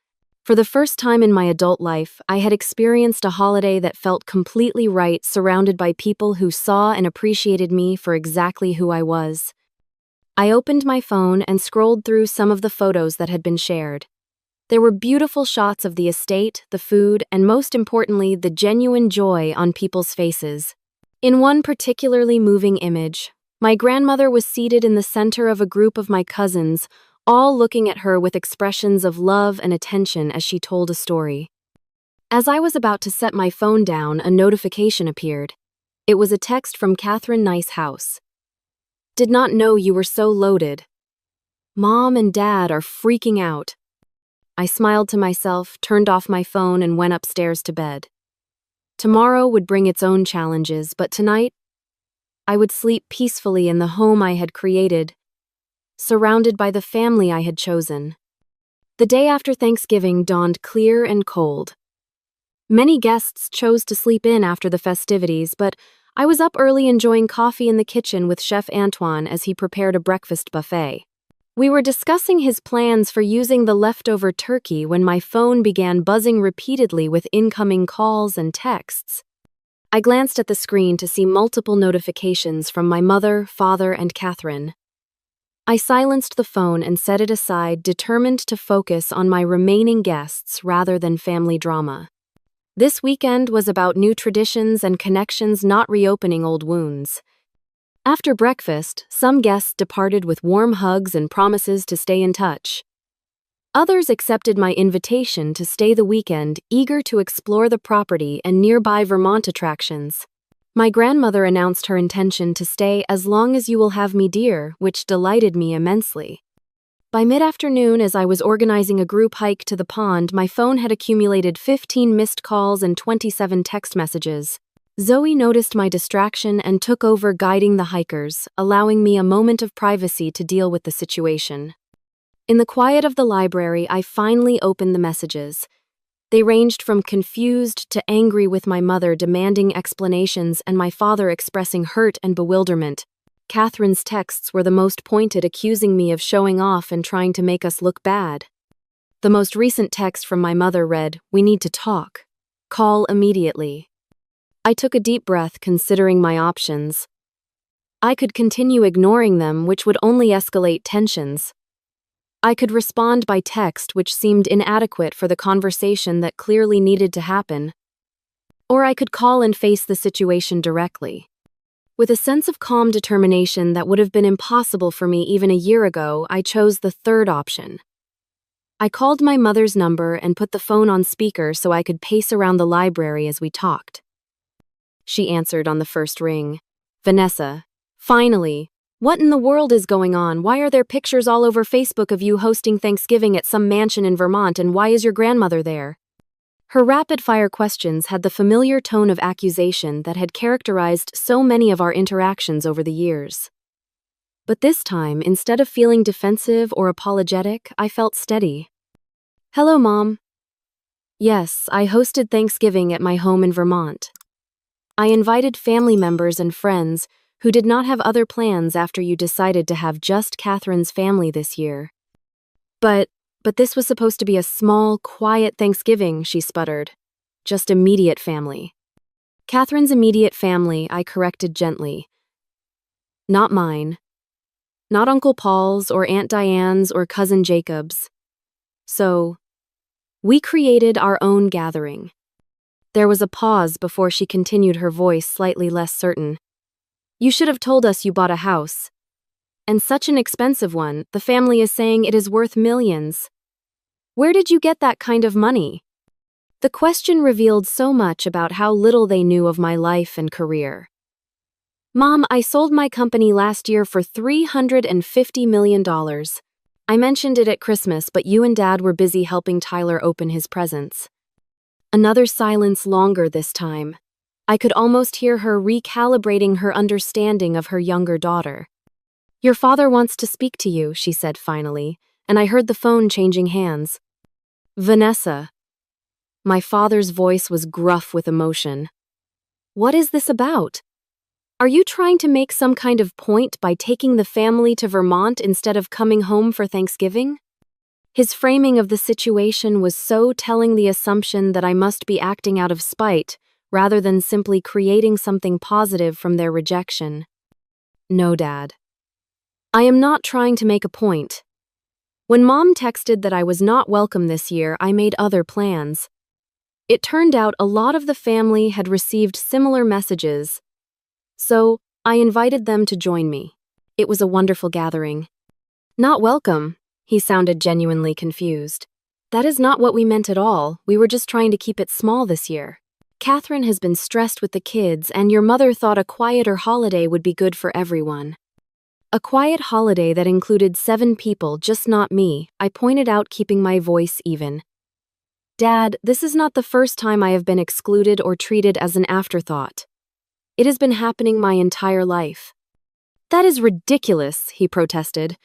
For the first time in my adult life, I had experienced a holiday that felt completely right, surrounded by people who saw and appreciated me for exactly who I was. I opened my phone and scrolled through some of the photos that had been shared. There were beautiful shots of the estate, the food, and most importantly, the genuine joy on people's faces. In one particularly moving image, my grandmother was seated in the center of a group of my cousins, all looking at her with expressions of love and attention as she told a story. As I was about to set my phone down, a notification appeared. It was a text from Catherine Nicehouse. Did not know you were so loaded. Mom and Dad are freaking out. I smiled to myself, turned off my phone, and went upstairs to bed. Tomorrow would bring its own challenges, but tonight, I would sleep peacefully in the home I had created, surrounded by the family I had chosen. The day after Thanksgiving dawned clear and cold. Many guests chose to sleep in after the festivities, but I was up early enjoying coffee in the kitchen with Chef Antoine as he prepared a breakfast buffet. We were discussing his plans for using the leftover turkey when my phone began buzzing repeatedly with incoming calls and texts. I glanced at the screen to see multiple notifications from my mother, father, and Catherine. I silenced the phone and set it aside, determined to focus on my remaining guests rather than family drama. This weekend was about new traditions and connections, not reopening old wounds. After breakfast, some guests departed with warm hugs and promises to stay in touch. Others accepted my invitation to stay the weekend, eager to explore the property and nearby Vermont attractions. My grandmother announced her intention to stay as long as you will have me, dear, which delighted me immensely. By mid-afternoon, as I was organizing a group hike to the pond, my phone had accumulated 15 missed calls and 27 text messages. Zoe noticed my distraction and took over guiding the hikers, allowing me a moment of privacy to deal with the situation. In the quiet of the library, I finally opened the messages. They ranged from confused to angry, with my mother demanding explanations and my father expressing hurt and bewilderment. Catherine's texts were the most pointed, accusing me of showing off and trying to make us look bad. The most recent text from my mother read, "We need to talk. Call immediately." I took a deep breath, considering my options. I could continue ignoring them, which would only escalate tensions. I could respond by text, which seemed inadequate for the conversation that clearly needed to happen. Or I could call and face the situation directly. With a sense of calm determination that would have been impossible for me even a year ago, I chose the third option. I called my mother's number and put the phone on speaker so I could pace around the library as we talked. She answered on the first ring. "Vanessa, finally. What in the world is going on? Why are there pictures all over Facebook of you hosting Thanksgiving at some mansion in Vermont, and why is your grandmother there?" Her rapid-fire questions had the familiar tone of accusation that had characterized so many of our interactions over the years. But this time, instead of feeling defensive or apologetic, I felt steady. "Hello, Mom. Yes, I hosted Thanksgiving at my home in Vermont. I invited family members and friends who did not have other plans after you decided to have just Catherine's family this year. But this was supposed to be a small, quiet Thanksgiving," she sputtered. "Just immediate family." "Catherine's immediate family," I corrected gently. "Not mine. Not Uncle Paul's or Aunt Diane's or Cousin Jacob's. So, we created our own gathering." There was a pause before she continued, her voice slightly less certain. "You should have told us you bought a house. And such an expensive one. The family is saying it is worth millions. Where did you get that kind of money?" The question revealed so much about how little they knew of my life and career. "Mom, I sold my company last year for $350 million. I mentioned it at Christmas, but you and Dad were busy helping Tyler open his presents." Another silence, longer this time. I could almost hear her recalibrating her understanding of her younger daughter. "Your father wants to speak to you," she said finally, and I heard the phone changing hands. "Vanessa." My father's voice was gruff with emotion. "What is this about? Are you trying to make some kind of point by taking the family to Vermont instead of coming home for Thanksgiving?" His framing of the situation was so telling, the assumption that I must be acting out of spite rather than simply creating something positive from their rejection. "No, Dad. I am not trying to make a point. When Mom texted that I was not welcome this year, I made other plans. It turned out a lot of the family had received similar messages, so I invited them to join me. It was a wonderful gathering." "Not welcome?" He sounded genuinely confused. "That is not what we meant at all. We were just trying to keep it small this year." Catherine has been stressed with the kids, and your mother thought a quieter holiday would be good for everyone. A quiet holiday that included 7 people, just not me, I pointed out, keeping my voice even. Dad, this is not the first time I have been excluded or treated as an afterthought. It has been happening my entire life. That is ridiculous, he protested.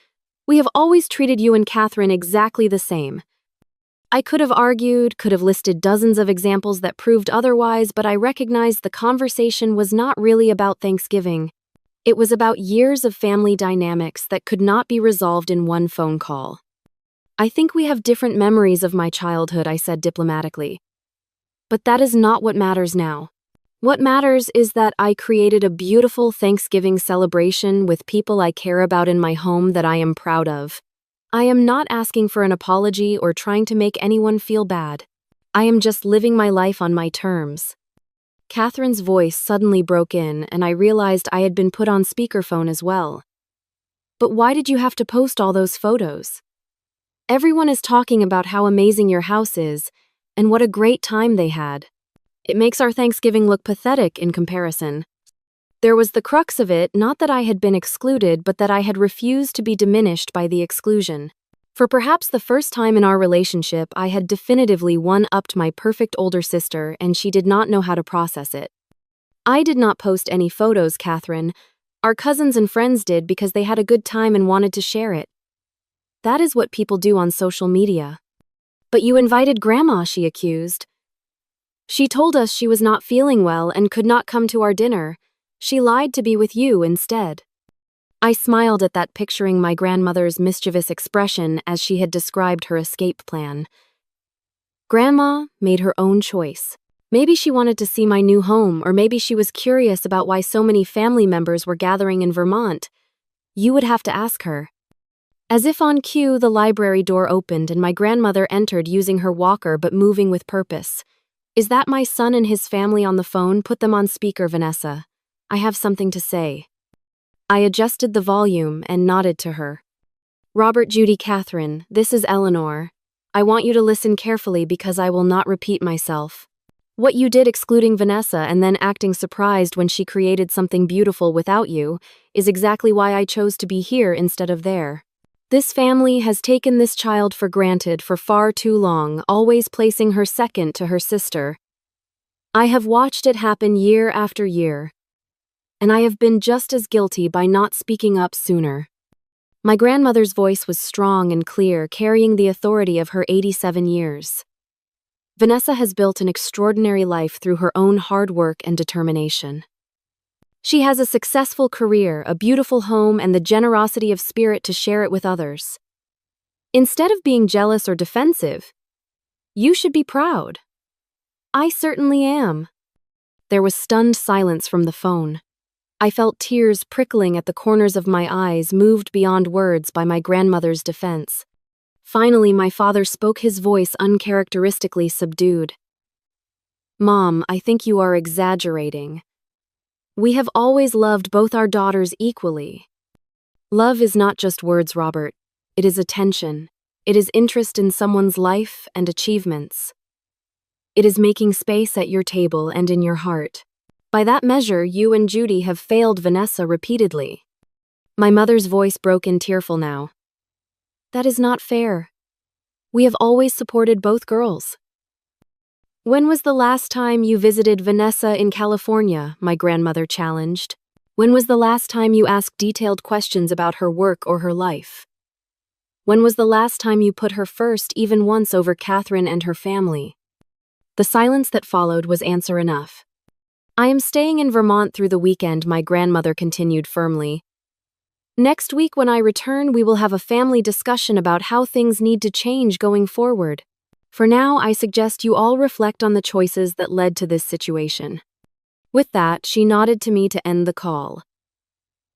We have always treated you and Catherine exactly the same. I could have argued, could have listed dozens of examples that proved otherwise, but I recognized the conversation was not really about Thanksgiving. It was about years of family dynamics that could not be resolved in one phone call. I think we have different memories of my childhood, I said diplomatically. But that is not what matters now. What matters is that I created a beautiful Thanksgiving celebration with people I care about in my home that I am proud of. I am not asking for an apology or trying to make anyone feel bad. I am just living my life on my terms. Catherine's voice suddenly broke in, and I realized I had been put on speakerphone as well. But why did you have to post all those photos? Everyone is talking about how amazing your house is, and what a great time they had. It makes our Thanksgiving look pathetic in comparison. There was the crux of it, not that I had been excluded, but that I had refused to be diminished by the exclusion. For perhaps the first time in our relationship, I had definitively one-upped my perfect older sister, and she did not know how to process it. I did not post any photos, Catherine. Our cousins and friends did because they had a good time and wanted to share it. That is what people do on social media. But you invited Grandma, she accused. She told us she was not feeling well and could not come to our dinner. She lied to be with you instead. I smiled at that, picturing my grandmother's mischievous expression as she had described her escape plan. Grandma made her own choice. Maybe she wanted to see my new home, or maybe she was curious about why so many family members were gathering in Vermont. You would have to ask her. As if on cue, the library door opened and my grandmother entered, using her walker but moving with purpose. Is that my son and his family on the phone? Put them on speaker, Vanessa. I have something to say. I adjusted the volume and nodded to her. Robert, Judy, Catherine, this is Eleanor. I want you to listen carefully because I will not repeat myself. What you did, excluding Vanessa and then acting surprised when she created something beautiful without you, is exactly why I chose to be here instead of there. This family has taken this child for granted for far too long, always placing her second to her sister. I have watched it happen year after year, and I have been just as guilty by not speaking up sooner. My grandmother's voice was strong and clear, carrying the authority of her 87 years. Vanessa has built an extraordinary life through her own hard work and determination. She has a successful career, a beautiful home, and the generosity of spirit to share it with others. Instead of being jealous or defensive, you should be proud. I certainly am. There was stunned silence from the phone. I felt tears prickling at the corners of my eyes, moved beyond words by my grandmother's defense. Finally, my father spoke, his voice uncharacteristically subdued. Mom, I think you are exaggerating. We have always loved both our daughters equally. Love is not just words, Robert. It is attention. It is interest in someone's life and achievements. It is making space at your table and in your heart. By that measure, you and Judy have failed Vanessa repeatedly. My mother's voice broke in, tearful now. That is not fair. We have always supported both girls. When was the last time you visited Vanessa in California? My grandmother challenged. When was the last time you asked detailed questions about her work or her life? When was the last time you put her first, even once, over Catherine and her family? The silence that followed was answer enough. I am staying in Vermont through the weekend, my grandmother continued firmly. Next week when I return, we will have a family discussion about how things need to change going forward. For now, I suggest you all reflect on the choices that led to this situation. With that, she nodded to me to end the call.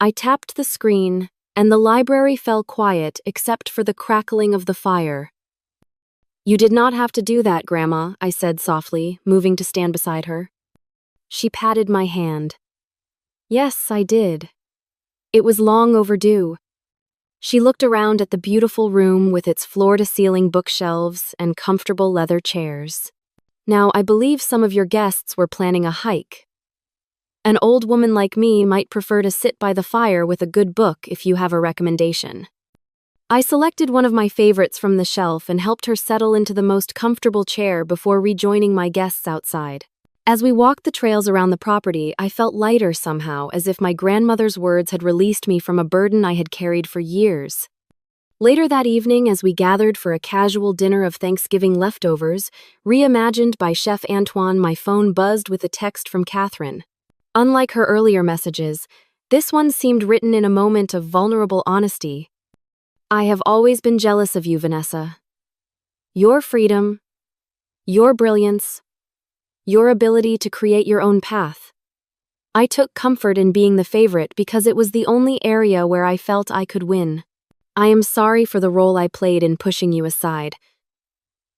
I tapped the screen, and the library fell quiet except for the crackling of the fire. You did not have to do that, Grandma, I said softly, moving to stand beside her. She patted my hand. Yes, I did. It was long overdue. She looked around at the beautiful room with its floor-to-ceiling bookshelves and comfortable leather chairs. Now, I believe some of your guests were planning a hike. An old woman like me might prefer to sit by the fire with a good book if you have a recommendation. I selected one of my favorites from the shelf and helped her settle into the most comfortable chair before rejoining my guests outside. As we walked the trails around the property, I felt lighter somehow, as if my grandmother's words had released me from a burden I had carried for years. Later that evening, as we gathered for a casual dinner of Thanksgiving leftovers, reimagined by Chef Antoine, my phone buzzed with a text from Catherine. Unlike her earlier messages, this one seemed written in a moment of vulnerable honesty. I have always been jealous of you, Vanessa. Your freedom, your brilliance, your ability to create your own path. I took comfort in being the favorite because it was the only area where I felt I could win. I am sorry for the role I played in pushing you aside.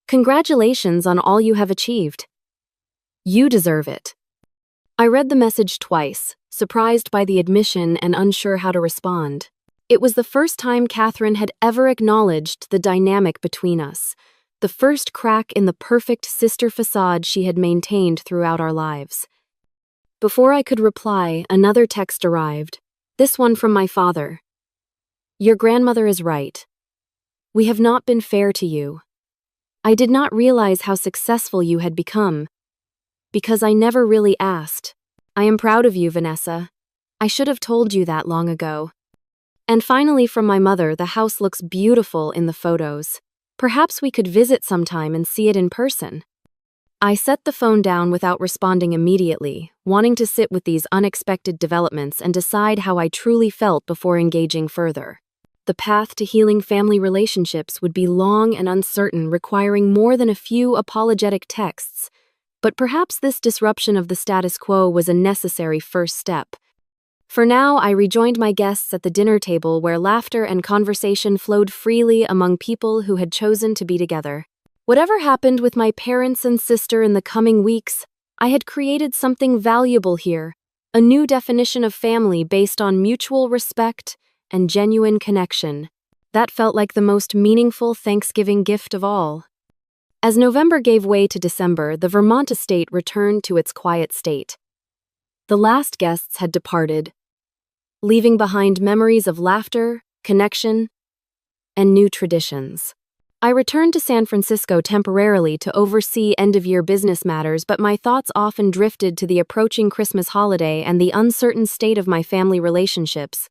Congratulations on all you have achieved. You deserve it. I read the message twice, surprised by the admission and unsure how to respond. It was the first time Catherine had ever acknowledged the dynamic between us, the first crack in the perfect sister facade she had maintained throughout our lives. Before I could reply, another text arrived, this one from my father. Your grandmother is right. We have not been fair to you. I did not realize how successful you had become, because I never really asked. I am proud of you, Vanessa. I should have told you that long ago. And finally, from my mother, the house looks beautiful in the photos. Perhaps we could visit sometime and see it in person. I set the phone down without responding immediately, wanting to sit with these unexpected developments and decide how I truly felt before engaging further. The path to healing family relationships would be long and uncertain, requiring more than a few apologetic texts. But perhaps this disruption of the status quo was a necessary first step. For now, I rejoined my guests at the dinner table where laughter and conversation flowed freely among people who had chosen to be together. Whatever happened with my parents and sister in the coming weeks, I had created something valuable here, a new definition of family based on mutual respect and genuine connection. That felt like the most meaningful Thanksgiving gift of all. As November gave way to December, the Vermont estate returned to its quiet state. The last guests had departed, leaving behind memories of laughter, connection, and new traditions. I returned to San Francisco temporarily to oversee end-of-year business matters, but my thoughts often drifted to the approaching Christmas holiday and the uncertain state of my family relationships.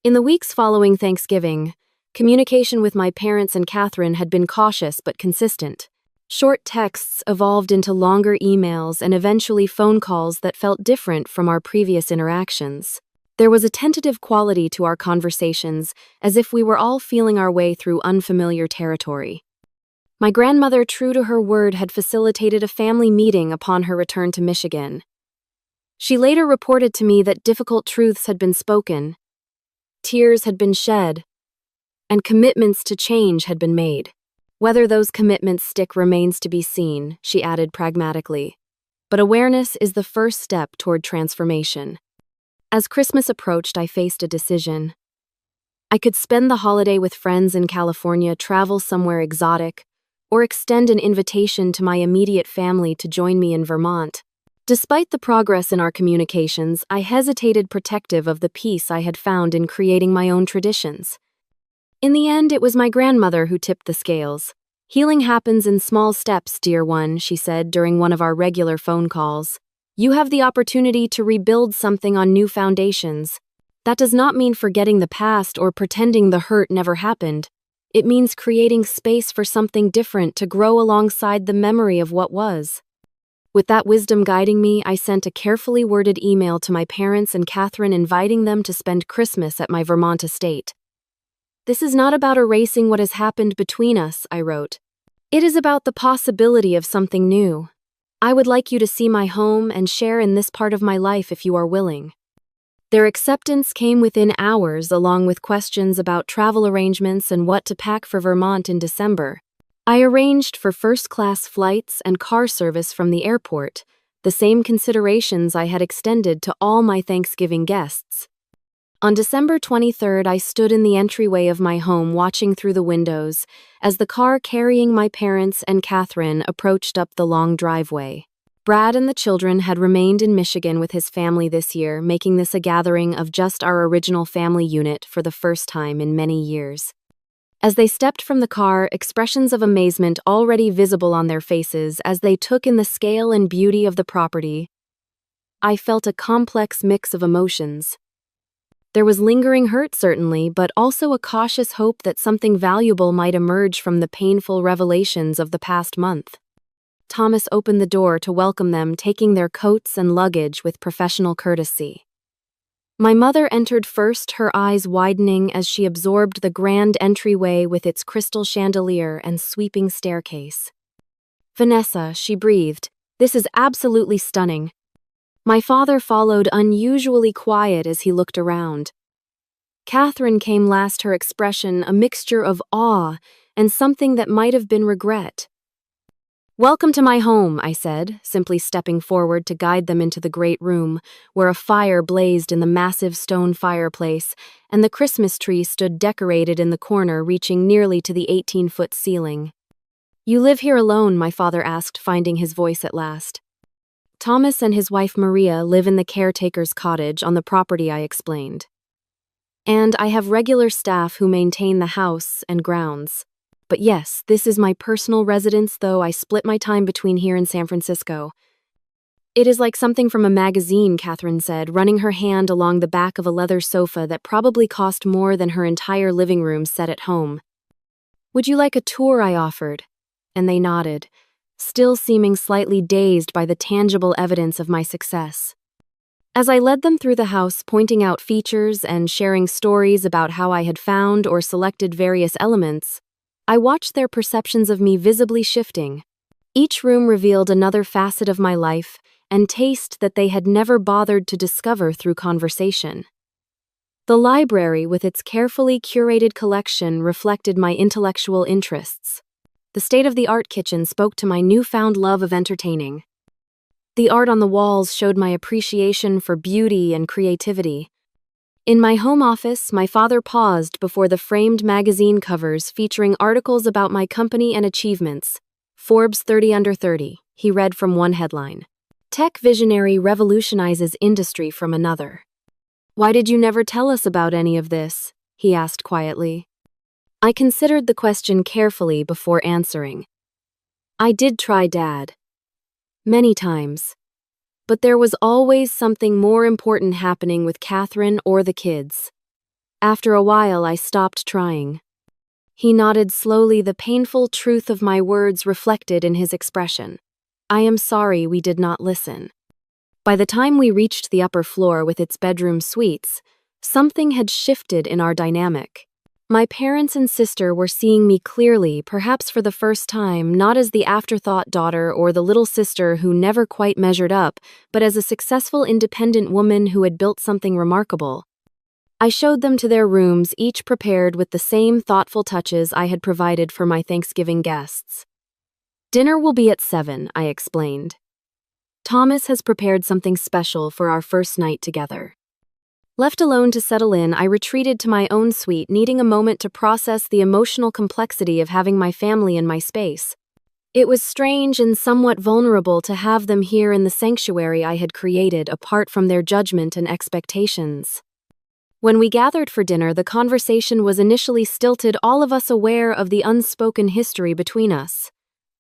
In the weeks following Thanksgiving, communication with my parents and Catherine had been cautious but consistent. Short texts evolved into longer emails and eventually phone calls that felt different from our previous interactions. There was a tentative quality to our conversations, as if we were all feeling our way through unfamiliar territory. My grandmother, true to her word, had facilitated a family meeting upon her return to Michigan. She later reported to me that difficult truths had been spoken, tears had been shed, and commitments to change had been made. Whether those commitments stick remains to be seen, she added pragmatically. But awareness is the first step toward transformation. As Christmas approached, I faced a decision. I could spend the holiday with friends in California, travel somewhere exotic, or extend an invitation to my immediate family to join me in Vermont. Despite the progress in our communications, I hesitated, protective of the peace I had found in creating my own traditions. In the end, it was my grandmother who tipped the scales. Healing happens in small steps, dear one, she said during one of our regular phone calls. You have the opportunity to rebuild something on new foundations. That does not mean forgetting the past or pretending the hurt never happened. It means creating space for something different to grow alongside the memory of what was. With that wisdom guiding me, I sent a carefully worded email to my parents and Catherine inviting them to spend Christmas at my Vermont estate. This is not about erasing what has happened between us, I wrote. It is about the possibility of something new. I would like you to see my home and share in this part of my life if you are willing. Their acceptance came within hours, along with questions about travel arrangements and what to pack for Vermont in December. I arranged for first-class flights and car service from the airport, the same considerations I had extended to all my Thanksgiving guests. On December 23rd, I stood in the entryway of my home watching through the windows as the car carrying my parents and Catherine approached up the long driveway. Brad and the children had remained in Michigan with his family this year, making this a gathering of just our original family unit for the first time in many years. As they stepped from the car, expressions of amazement already visible on their faces as they took in the scale and beauty of the property, I felt a complex mix of emotions. There was lingering hurt, certainly, but also a cautious hope that something valuable might emerge from the painful revelations of the past month. Thomas opened the door to welcome them, taking their coats and luggage with professional courtesy. My mother entered first, her eyes widening as she absorbed the grand entryway with its crystal chandelier and sweeping staircase. "Vanessa," she breathed, "this is absolutely stunning." My father followed, unusually quiet as he looked around. Catherine came last, her expression a mixture of awe and something that might have been regret. "Welcome to my home," I said, simply stepping forward to guide them into the great room, where a fire blazed in the massive stone fireplace, and the Christmas tree stood decorated in the corner, reaching nearly to the 18-foot ceiling. "You live here alone?" my father asked, finding his voice at last. "Thomas and his wife Maria live in the caretaker's cottage on the property," I explained. "And I have regular staff who maintain the house and grounds. But yes, this is my personal residence, though I split my time between here and San Francisco." "It is like something from a magazine," Catherine said, running her hand along the back of a leather sofa that probably cost more than her entire living room set at home. "Would you like a tour?" I offered, and they nodded, still seeming slightly dazed by the tangible evidence of my success. As I led them through the house, pointing out features and sharing stories about how I had found or selected various elements, I watched their perceptions of me visibly shifting. Each room revealed another facet of my life and taste that they had never bothered to discover through conversation. The library, with its carefully curated collection, reflected my intellectual interests. The state-of-the-art kitchen spoke to my newfound love of entertaining. The art on the walls showed my appreciation for beauty and creativity. In my home office, my father paused before the framed magazine covers featuring articles about my company and achievements. "Forbes 30 Under 30, he read from one headline. "Tech visionary revolutionizes industry" from another. "Why did you never tell us about any of this?" he asked quietly. I considered the question carefully before answering. "I did try, Dad. Many times. But there was always something more important happening with Catherine or the kids. After a while, I stopped trying." He nodded slowly, the painful truth of my words reflected in his expression. "I am sorry we did not listen." By the time we reached the upper floor with its bedroom suites, something had shifted in our dynamic. My parents and sister were seeing me clearly, perhaps for the first time, not as the afterthought daughter or the little sister who never quite measured up, but as a successful, independent woman who had built something remarkable. I showed them to their rooms, each prepared with the same thoughtful touches I had provided for my Thanksgiving guests. "Dinner will be at 7, I explained. "Thomas has prepared something special for our first night together." Left alone to settle in, I retreated to my own suite, needing a moment to process the emotional complexity of having my family in my space. It was strange and somewhat vulnerable to have them here in the sanctuary I had created, apart from their judgment and expectations. When we gathered for dinner, the conversation was initially stilted, all of us aware of the unspoken history between us.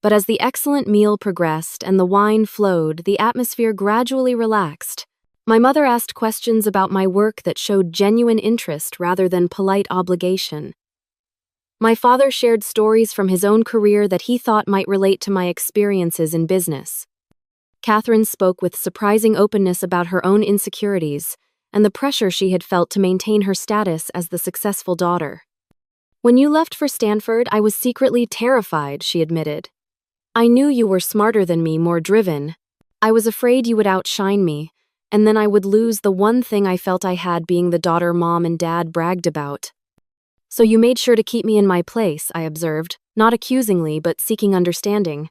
But as the excellent meal progressed and the wine flowed, the atmosphere gradually relaxed. My mother asked questions about my work that showed genuine interest rather than polite obligation. My father shared stories from his own career that he thought might relate to my experiences in business. Catherine spoke with surprising openness about her own insecurities and the pressure she had felt to maintain her status as the successful daughter. "When you left for Stanford, I was secretly terrified," she admitted. "I knew you were smarter than me, more driven. I was afraid you would outshine me, and then I would lose the one thing I felt I had, being the daughter Mom and Dad bragged about. So you made sure to keep me in my place," I observed, not accusingly but seeking understanding.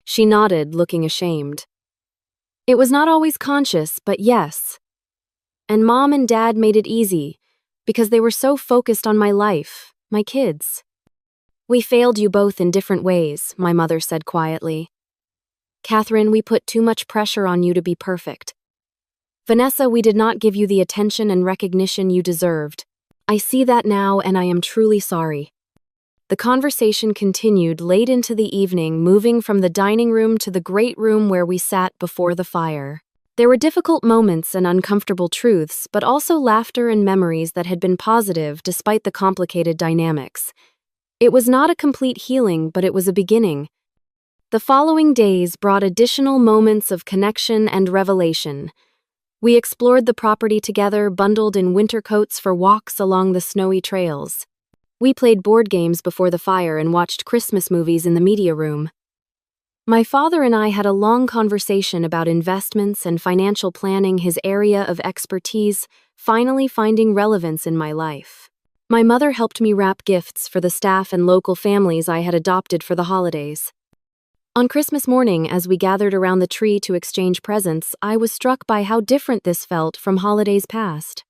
She nodded, looking ashamed. "It was not always conscious, but yes." and Mom and Dad made it easy because they were so focused on my life, my kids. We failed you both in different ways, my mother said quietly. Catherine, we put too much pressure on you to be perfect. Vanessa, we did not give you the attention and recognition you deserved. I see that now, and I am truly sorry. The conversation continued late into the evening, moving from the dining room to the great room where we sat before the fire. There were difficult moments and uncomfortable truths, but also laughter and memories that had been positive despite the complicated dynamics. It was not a complete healing, but it was a beginning. The following days brought additional moments of connection and revelation. We explored the property together, bundled in winter coats for walks along the snowy trails. We played board games before the fire and watched Christmas movies in the media room. My father and I had a long conversation about investments and financial planning, his area of expertise finally finding relevance in my life. My mother helped me wrap gifts for the staff and local families I had adopted for the holidays. On Christmas morning, as we gathered around the tree to exchange presents, I was struck by how different this felt from holidays past.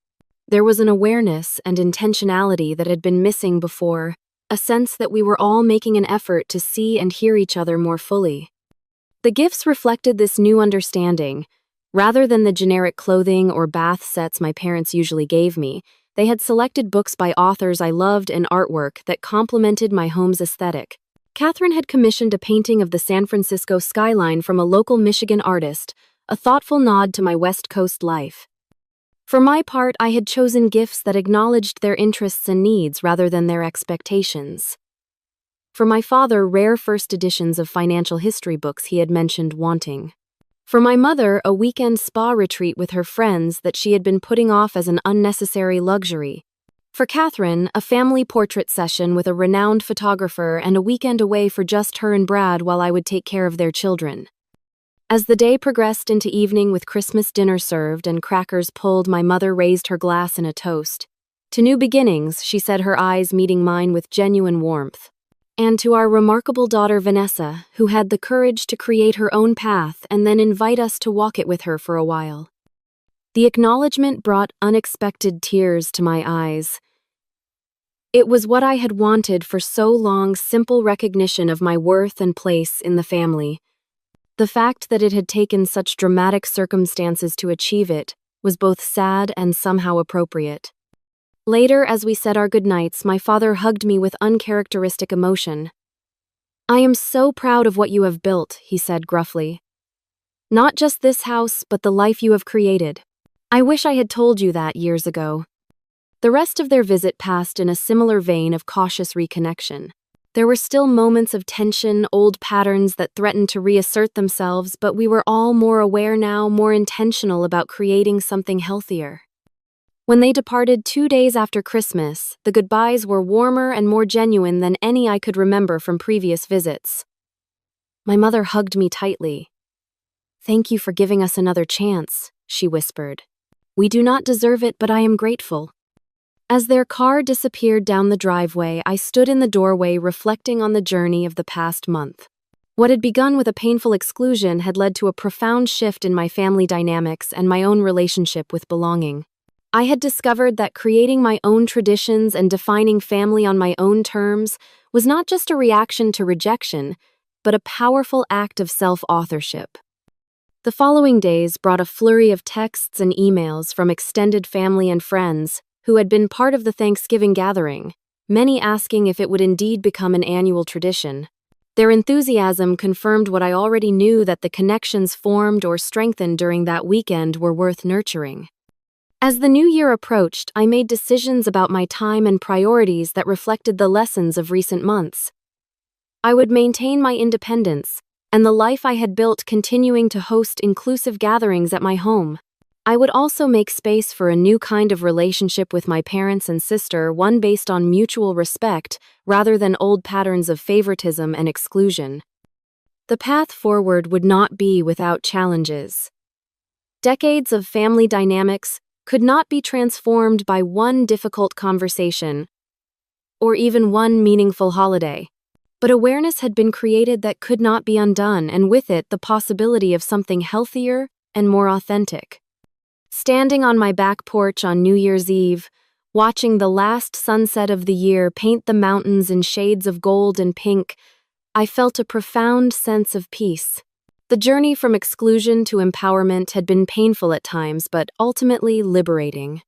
There was an awareness and intentionality that had been missing before, a sense that we were all making an effort to see and hear each other more fully. The gifts reflected this new understanding. Rather than the generic clothing or bath sets my parents usually gave me, they had selected books by authors I loved and artwork that complemented my home's aesthetic. Catherine had commissioned a painting of the San Francisco skyline from a local Michigan artist, a thoughtful nod to my West Coast life. For my part, I had chosen gifts that acknowledged their interests and needs rather than their expectations. For my father, rare first editions of financial history books he had mentioned wanting. For my mother, a weekend spa retreat with her friends that she had been putting off as an unnecessary luxury. For Catherine, a family portrait session with a renowned photographer and a weekend away for just her and Brad while I would take care of their children. As the day progressed into evening with Christmas dinner served and crackers pulled, my mother raised her glass in a toast. To new beginnings, she said, her eyes meeting mine with genuine warmth. And to our remarkable daughter Vanessa, who had the courage to create her own path and then invite us to walk it with her for a while. The acknowledgement brought unexpected tears to my eyes. It was what I had wanted for so long, simple recognition of my worth and place in the family. The fact that it had taken such dramatic circumstances to achieve it was both sad and somehow appropriate. Later, as we said our goodnights, my father hugged me with uncharacteristic emotion. "I am so proud of what you have built," he said gruffly. "Not just this house, but the life you have created. I wish I had told you that years ago." The rest of their visit passed in a similar vein of cautious reconnection. There were still moments of tension, old patterns that threatened to reassert themselves, but we were all more aware now, more intentional about creating something healthier. When they departed 2 days after Christmas, the goodbyes were warmer and more genuine than any I could remember from previous visits. My mother hugged me tightly. "Thank you for giving us another chance," she whispered. "We do not deserve it, but I am grateful." As their car disappeared down the driveway, I stood in the doorway reflecting on the journey of the past month. What had begun with a painful exclusion had led to a profound shift in my family dynamics and my own relationship with belonging. I had discovered that creating my own traditions and defining family on my own terms was not just a reaction to rejection, but a powerful act of self-authorship. The following days brought a flurry of texts and emails from extended family and friends who had been part of the Thanksgiving gathering, many asking if it would indeed become an annual tradition. Their enthusiasm confirmed what I already knew, that the connections formed or strengthened during that weekend were worth nurturing. As the new year approached, I made decisions about my time and priorities that reflected the lessons of recent months. I would maintain my independence and the life I had built, continuing to host inclusive gatherings at my home. I would also make space for a new kind of relationship with my parents and sister, one based on mutual respect rather than old patterns of favoritism and exclusion. The path forward would not be without challenges. Decades of family dynamics could not be transformed by one difficult conversation or even one meaningful holiday. But awareness had been created that could not be undone, and with it the possibility of something healthier and more authentic. Standing on my back porch on New Year's Eve, watching the last sunset of the year paint the mountains in shades of gold and pink, I felt a profound sense of peace. The journey from exclusion to empowerment had been painful at times, but ultimately liberating.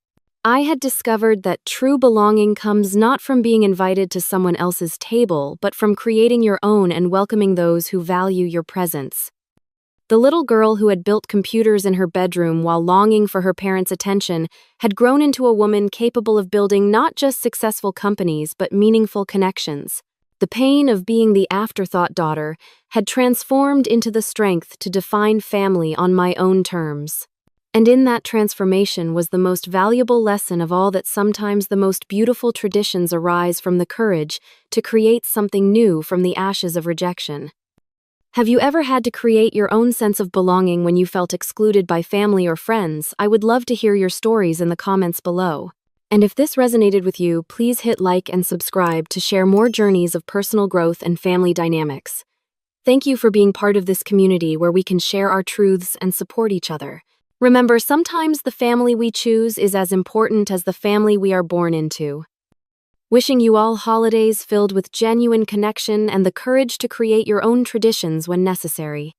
I had discovered that true belonging comes not from being invited to someone else's table, but from creating your own and welcoming those who value your presence. The little girl who had built computers in her bedroom while longing for her parents' attention had grown into a woman capable of building not just successful companies, but meaningful connections. The pain of being the afterthought daughter had transformed into the strength to define family on my own terms. And in that transformation was the most valuable lesson of all, that sometimes the most beautiful traditions arise from the courage to create something new from the ashes of rejection. Have you ever had to create your own sense of belonging when you felt excluded by family or friends? I would love to hear your stories in the comments below. And if this resonated with you, please hit like and subscribe to share more journeys of personal growth and family dynamics. Thank you for being part of this community where we can share our truths and support each other. Remember, sometimes the family we choose is as important as the family we are born into. Wishing you all holidays filled with genuine connection and the courage to create your own traditions when necessary.